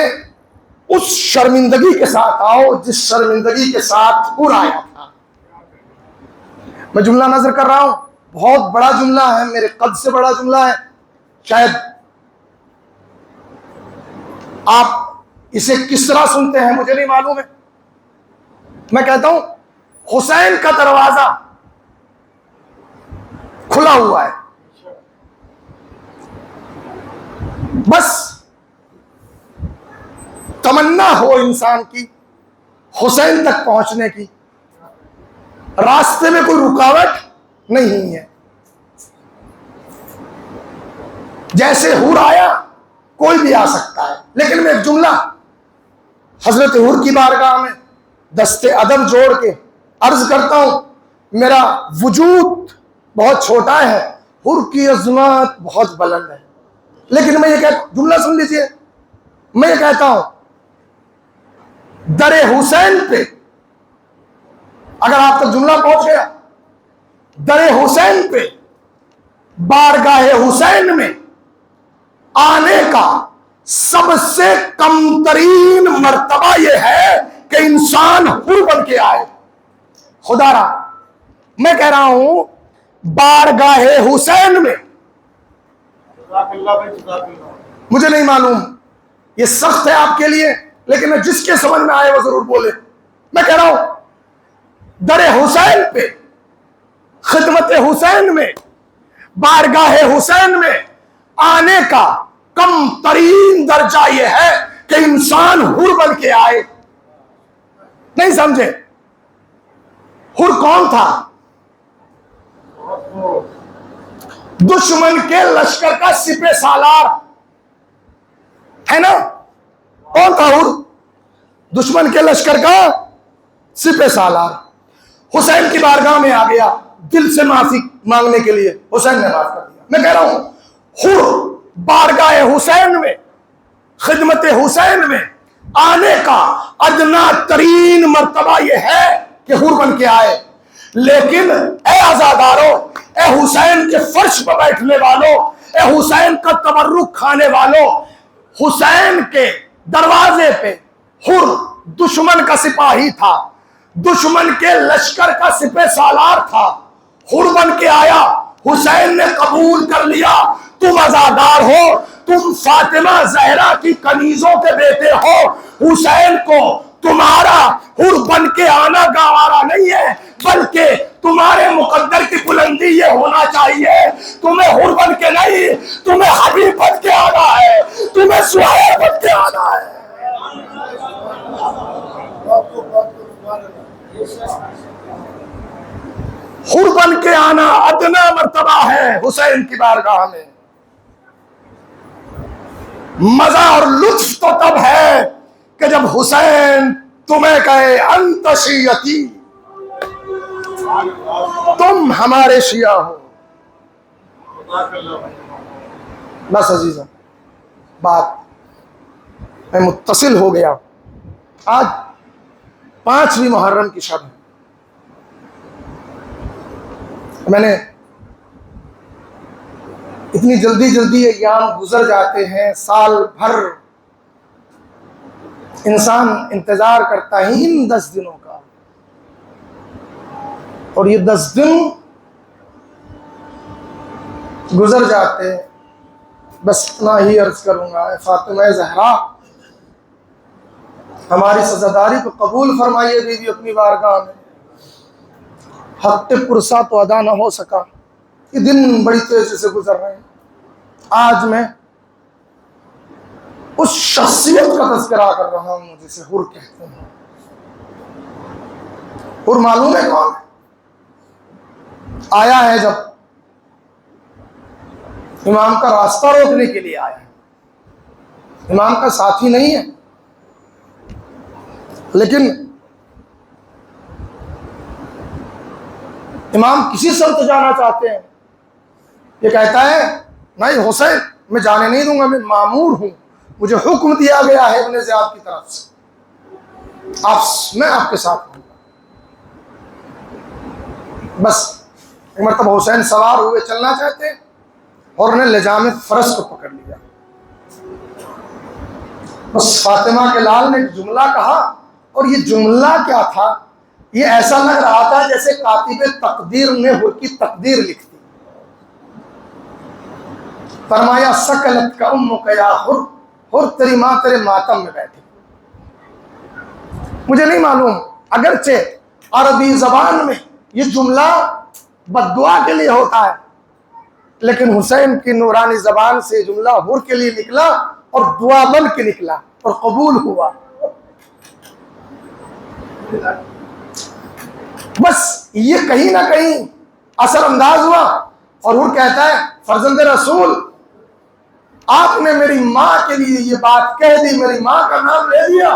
اس شرمندگی کے ساتھ آؤ جس شرمندگی کے ساتھ حر آیا تھا. میں جملہ نظر کر رہا ہوں، بہت بڑا جملہ ہے، میرے قد سے بڑا جملہ ہے، شاید آپ اسے کس طرح سنتے ہیں مجھے نہیں معلوم ہے. میں کہتا ہوں حسین کا دروازہ کھلا ہوا ہے، بس تمنا ہو انسان کی حسین تک پہنچنے کی، راستے میں کوئی رکاوٹ نہیں ہے. جیسے حر آیا کوئی بھی آ سکتا ہے. لیکن میں ایک جملہ حضرت حر کی بارگاہ میں دستے ادب جوڑ کے عرض کرتا ہوں. میرا وجود بہت چھوٹا ہے، حر کی عظمت بہت بلند ہے. لیکن میں یہ کہتا ہوں، جملہ سن لیجئے، میں یہ کہتا ہوں در حسین پہ اگر آپ تک جملہ پہنچ گیا، در حسین پہ بارگاہ حسین میں آنے کا سب سے کم ترین مرتبہ یہ ہے کہ انسان حر بن کے آئے. خدا را میں کہہ رہا ہوں بارگاہ حسین میں، جزاک اللہ بھائی، جزاک اللہ. مجھے نہیں معلوم یہ سخت ہے آپ کے لیے، لیکن میں جس کے سمجھ میں آئے وہ ضرور بولے. میں کہہ رہا ہوں در حسین پہ، خدمت حسین میں، بارگاہ حسین میں آنے کا کم ترین درجہ یہ ہے کہ انسان حر بن کے آئے. نہیں سمجھے؟ حر کون تھا؟ دشمن کے لشکر کا سپہ سالار ہے نا. کون تھا حر؟ دشمن کے لشکر کا سپہ سالار. حسین کی بارگاہ میں آ گیا دل سے معافی مانگنے کے لیے، حسین نے معاف کر دیا. میں کہہ رہا ہوں حر بارگاہ حسین میں، خدمت حسین میں آنے کا ادنا ترین مرتبہ یہ ہے کہ حر بن کے آئے. لیکن اے عزادارو، اے حسین کے فرش پر بیٹھنے والوں، اے حسین کا تبرک کھانے والوں، حسین کے دروازے پہ حر دشمن کا سپاہی تھا، دشمن کے لشکر کا سپہ سالار تھا، حر بن کے آیا. حسین نے قبول کر لیا تم عزادار ہو، تم فاطمہ زہرا کی کنیزوں کے بیٹے ہو. حسین کو تمہارا حر بن کے آنا گوارا نہیں ہے، بلکہ تمہارے مقدر کی بلندی یہ ہونا چاہیے تمہیں حر بن کے نہیں، تمہیں حبیب بن کے آنا ہے، تمہیں سہیل بن کے آنا ہے. حر بن کے آنا ادنا مرتبہ ہے حسین کی بارگاہ میں. مزہ اور لطف تو تب ہے کہ جب حسین تمہیں کہے انت شیعتی، تم ہمارے شیعہ ہو. جزاک اللہ بھائی. بس عزیزہ بات میں متصل ہو گیا. آج 5ویں محرم کی شب ہے. میں نے اتنی جلدی جلدی ایام گزر جاتے ہیں، سال بھر انسان انتظار کرتا ہے ان 10 دنوں کا، اور یہ 10 دن گزر جاتے ہیں. بس اتنا ہی عرض کروں گا، اے فاطمہ زہرا ہماری سزاداری کو قبول فرمائیے بیوی اپنی بارگاہ میں. حق پرسا تو ادا نہ ہو سکا، یہ دن بڑی تیزی سے گزر رہے ہیں. آج میں اس شخصیت کا تذکرہ کر رہا ہوں جسے حر کہتے ہیں. حر معلوم ہے کون؟ آیا ہے جب امام کا راستہ روکنے کے لیے آیا ہے. امام کا ساتھی نہیں ہے، لیکن امام کسی سمت جانا چاہتے ہیں. یہ کہتا ہے نہیں حسین میں جانے نہیں دوں گا، میں مامور ہوں، مجھے حکم دیا گیا ہے ابن زیاد کی طرف سے، میں آپ کے ساتھ ہوں. بس ایک مرتبہ حسین سوار ہوئے چلنا چاہتے اور انہیں لجام فرس کو پکڑ لیا. بس فاطمہ کے لال نے ایک جملہ کہا، اور یہ جملہ کیا تھا؟ یہ ایسا لگ رہا تھا جیسے کاتب تقدیر نے حر کی تقدیر لکھ دی. فرمایا سکلت کا امک یا حر، حر تیری ماں تیرے ماتم میں بیٹھی. مجھے نہیں معلوم، اگرچہ عربی زبان میں یہ جملہ بد دعا کے لیے ہوتا ہے، لیکن حسین کی نورانی زبان سے جملہ حر کے لیے نکلا اور دعا بن کے نکلا اور قبول ہوا. بس یہ کہیں نہ کہیں اثر انداز ہوا، اور حر کہتا ہے فرزند رسول آپ نے میری ماں کے لیے یہ بات کہہ دی، میری ماں کا نام لے لیا.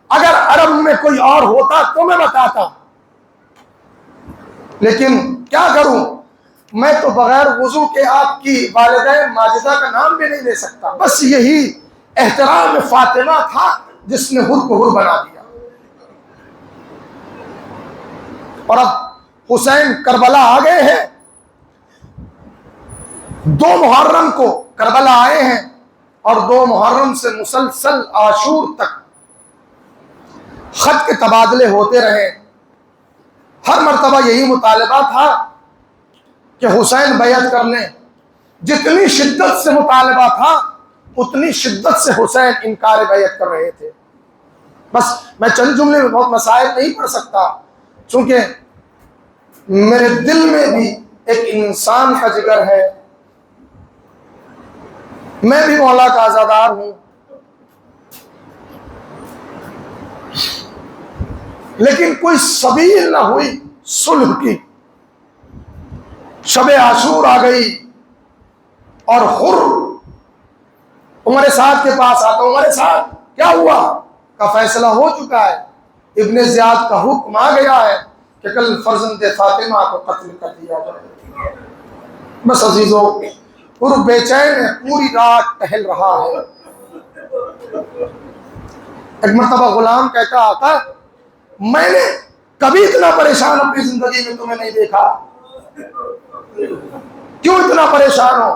اگر عرب میں کوئی اور ہوتا تو میں بتاتا، لیکن کیا کروں، میں تو بغیر وضو کے آپ کی والدین ماجدہ کا نام بھی نہیں لے سکتا. بس یہی احترام فاطمہ تھا جس نے حر کو حر بنا دیا. اور اب حسین کربلا آ گئے ہیں، 2 محرم کو کربلا آئے ہیں. اور 2 محرم سے مسلسل عاشور تک خط کے تبادلے ہوتے رہے۔ ہر مرتبہ یہی مطالبہ تھا کہ حسین بیعت کر لیں۔ جتنی شدت سے مطالبہ تھا اتنی شدت سے حسین انکار بیعت کر رہے تھے۔ بس میں چند جملے میں بہت مسائل نہیں پڑھ سکتا، چونکہ میرے دل میں بھی ایک انسان کا جگر ہے، میں بھی مولا کا عزادار ہوں، لیکن کوئی سبیل نہ ہوئی صلح کی۔ شب عاشور آ گئی اور حر عمر سعد کے پاس آتا، عمر سعد کیا ہوا؟ کا فیصلہ ہو چکا ہے، ابن زیاد کا حکم آ گیا ہے کہ کل فرزند فاطمہ کو قتل کر دیا جائے۔ بس عزیزو، حر بے چین ہے، پوری رات ٹہل رہا ہے۔ ایک مرتبہ غلام کہتا آقا میں نے کبھی اتنا پریشان اپنی زندگی میں تمہیں نہیں دیکھا، کیوں اتنا پریشان ہو؟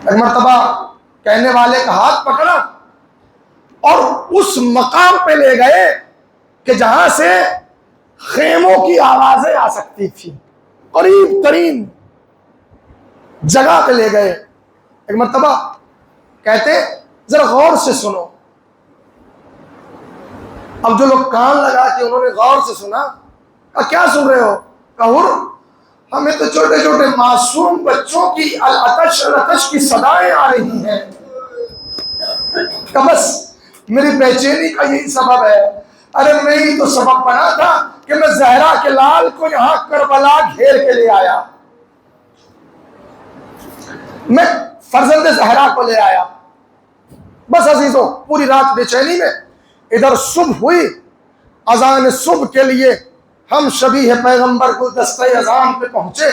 ایک مرتبہ کہنے والے کا ہاتھ پکڑا اور اس مقام پہ لے گئے کہ جہاں سے خیموں کی آوازیں آ سکتی تھی، قریب ترین جگہ پہ لے گئے۔ ایک مرتبہ کہتے ذرا غور سے سنو۔ اب جو لوگ کان لگا کے انہوں نے غور سے سنا، کہا کیا سن رہے ہو؟ کہا حر ہمیں تو چھوٹے چھوٹے معصوم بچوں کی العطش العطش کی صدائیں آ رہی ہیں۔ کہا بس میری بے چینی کا یہی سبب ہے۔ ارے میں ہی تو سبب بنا تھا کہ میں زہرا کے لال کو یہاں کربلا گھیر کے لے آیا، میں فرزند زہرا کو لے آیا۔ بس عزیزو، پوری رات بے چینی میں، ادھر صبح ہوئی، اذان صبح کے لیے ہم شبیہ پیغمبر کو دستہ اذان پہ پہنچے،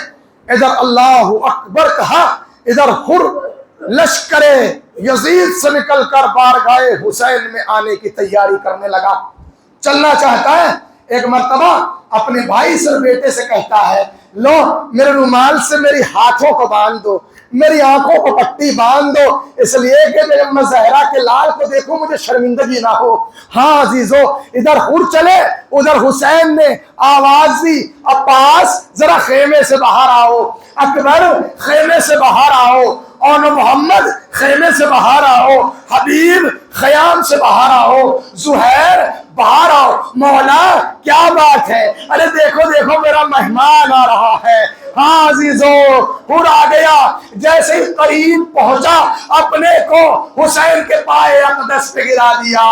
ادھر اللہ اکبر کہا، ادھر حر لشکر یزید سے نکل کر بارگاہ حسین میں آنے کی تیاری کرنے لگا، چلنا چاہتا ہے۔ ایک مرتبہ اپنے بھائی سے بیٹے سے کہتا ہے لو میرے رومال سے میری ہاتھوں کو باندھ دو، میری آنکھوں کو پٹی باندھ دو، اس لیے کہ جب میں زہرا کے لال کو دیکھوں مجھے شرمندگی نہ ہو۔ ہاں عزیزو، ادھر حر چلے، ادھر حسین نے آواز دی عباس ذرا خیمے سے باہر آؤ، اکبر خیمے سے باہر آؤ، اور محمد خیمے سے باہر آؤ، حبیب خیام سے باہر آؤ، زہیر باہر آؤ۔ مولا کیا بات ہے، ارے دیکھو دیکھو میرا مہمان آ رہا ہے۔ ہاں عزیزو، حر آ گیا، جیسے ہی قریب پہنچا اپنے کو حسین کے پائے اقدس پہ گرا دیا۔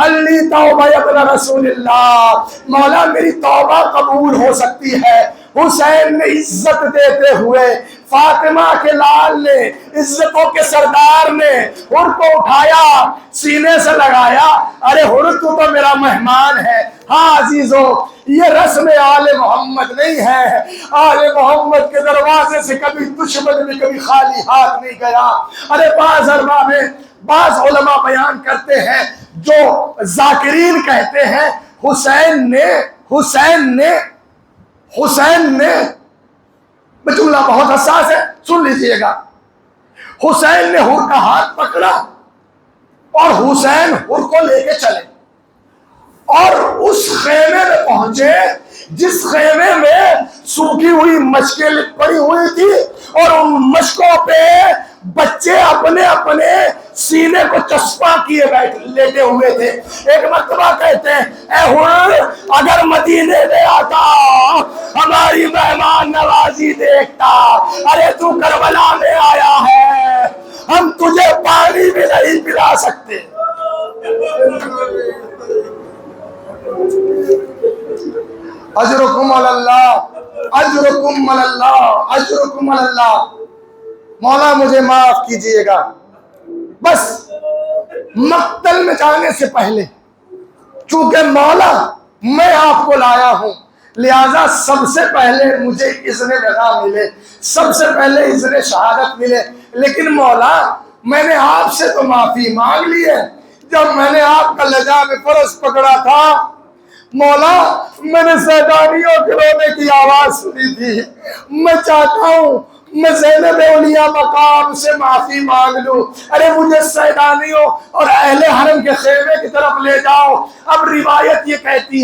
حلی توبہ ابن رسول اللہ، مولا میری توبہ قبول ہو سکتی ہے۔ حسین نے عزت دیتے ہوئے، فاطمہ کے لال نے، عزتوں کے سردار نے حر کو اٹھایا، سینے سے لگایا، ارے حر تو میرا مہمان ہے۔ ہاں عزیزو، یہ رسم آل محمد نہیں ہے، آل محمد کے دروازے سے کبھی دشمن بھی کبھی خالی ہاتھ نہیں گیا۔ ارے بعض ارباب میں بعض علماء بیان کرتے ہیں، جو ذاکرین کہتے ہیں حسین نے جملہ بہت حساس ہے، سن لیجئے گا۔ حسین نے حر کا ہاتھ پکڑا اور حسین حر کو لے کے چلے اور اس خیمے میں پہنچے جس خیمے میں سوکھی ہوئی مشکیں پڑی ہوئی تھی، اور ان مشکوں پہ بچے اپنے اپنے سینے کو چسپاں کیے لیٹے ہوئے تھے۔ ایک مرتبہ کہتے ہیں اے حر اگر مدینے میں آتا ہماری مہمان نوازی دیکھتا، ارے تو کربلا میں آیا ہے، ہم تجھے پانی بھی نہیں پلا سکتے۔ اجرکم علی اللہ، اجرکم علی اللہ، اجرکم علی اللہ۔ مولا مجھے معاف کیجئے گا، بس مقتل میں جانے سے پہلے چونکہ مولا میں آپ کو لایا ہوں، لہذا سب سے پہلے مجھے اذن رضا ملے، سب سے پہلے اذن شہادت ملے۔ لیکن مولا میں نے آپ سے تو معافی مانگ لی ہے، جب میں نے آپ کا لجام فرض پکڑا تھا مولا میں نے سیدانیوں کے رونے کی آواز سنی تھی، میں چاہتا ہوں میں زینب اولیاء مقام سے معافی مانگ لوں، ارے مجھے سیدانیوں اور اہل حرم کے خیمے کی طرف لے جاؤ۔ اب روایت یہ کہتی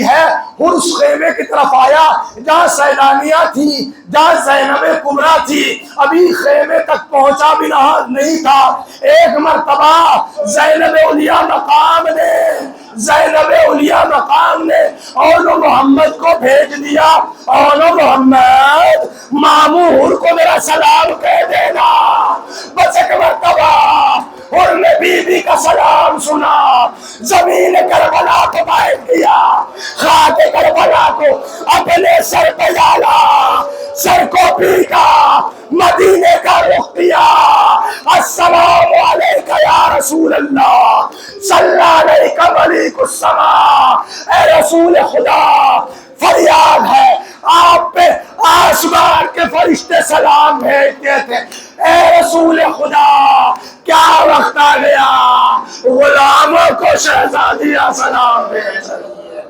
ہے اور اس خیمے کی طرف آیا جہاں سیدانیہ تھی، جہاں زینب کبریٰ تھی، ابھی خیمے تک پہنچا بھی نہیں تھا، ایک مرتبہ زینب اولیاء مقام نے اولو محمد کو بھیج دیا، اولو محمد مامور کو میرا سلام کہہ دینا۔ بس ایک مرتبہ اور نے بی بی کا سلام سنا، زمین کربلا کو بیٹھ دیا، خاک کربلا کو اپنے سر پہ ڈالا، سر کو پیٹا، مدینے کا رخ کیا۔ السلام علیکہ یا رسول اللہ، صلی علیکہ ملیک السماء، اے رسول خدا فریاد ہے آپ پہ آسمان کے فرشتے سلام بھیجتے تھے، اے رسول خدا کیا وقت آ گیا، غلاموں کو شہزادیاں سلام بھیج رہی ہے۔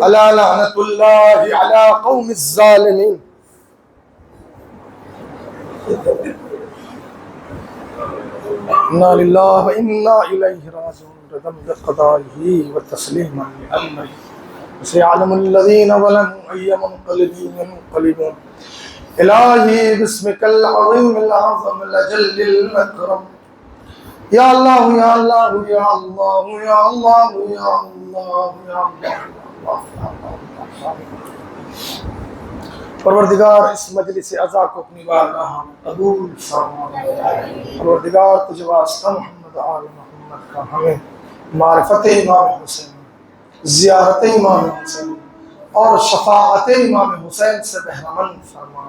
الا لعنت اللہ علی قوم الظالمین۔ انا للہ و انا الیہ راجعون، رضا بقضائہ و تسلیما لامرہ، سیعلم الذین ظلموا ای منقلب ينقلبون۔ الہی بسمک العظیم الاعظم الاجل الاکرم، یا اللہ یا اللہ یا اللہ یا اللہ یا اللہ یا اللہ۔ پروردگار اس مجلس عزا کو اپنی بارگاہ میں قبول فرما۔ پروردگار تجھے واسطہ محمد آل محمد کا ہمیں معرفت امام حسین، زیارت امام حسین اور شفاعت امام حسین سے بہرمند فرما۔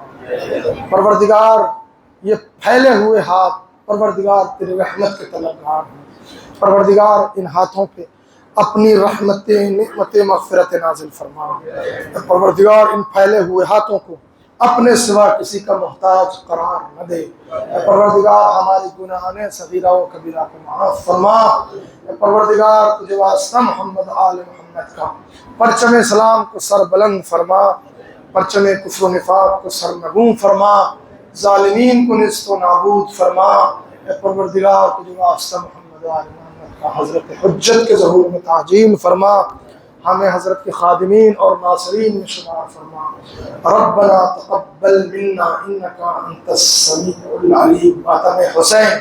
پروردگار یہ پھیلے ہوئے ہاتھ پروردگار تیری رحمت کے طلبگار ہیں، پروردگار ان ہاتھوں پہ اپنی رحمت نعمت مغفرت نازل فرما۔ پروردگار ان پھیلے ہوئے ہاتھوں کو اپنے سوا کسی کا محتاج قرار نہ دے۔ پروردگار ہماری گناہان صغیرہ و کبیرہ کو معاف فرما۔ پروردگار تجھے واسطہ محمد آل محمد کا پرچم اسلام کو سر بلند فرما، پرچم کفر و نفاق کو سر نگوں فرما، ظالمین کو نیست و نابود فرما۔ پروردگار تجھے واسطہ محمد آل محمد کا حضرت حجت کے ظہور میں تعجیل فرما، ہمیں حضرت کے خادمین اور ناصرین میں شمار فرما۔ ربنا تقبل منا انکا انت السمیع العلیم۔ ماتم حسین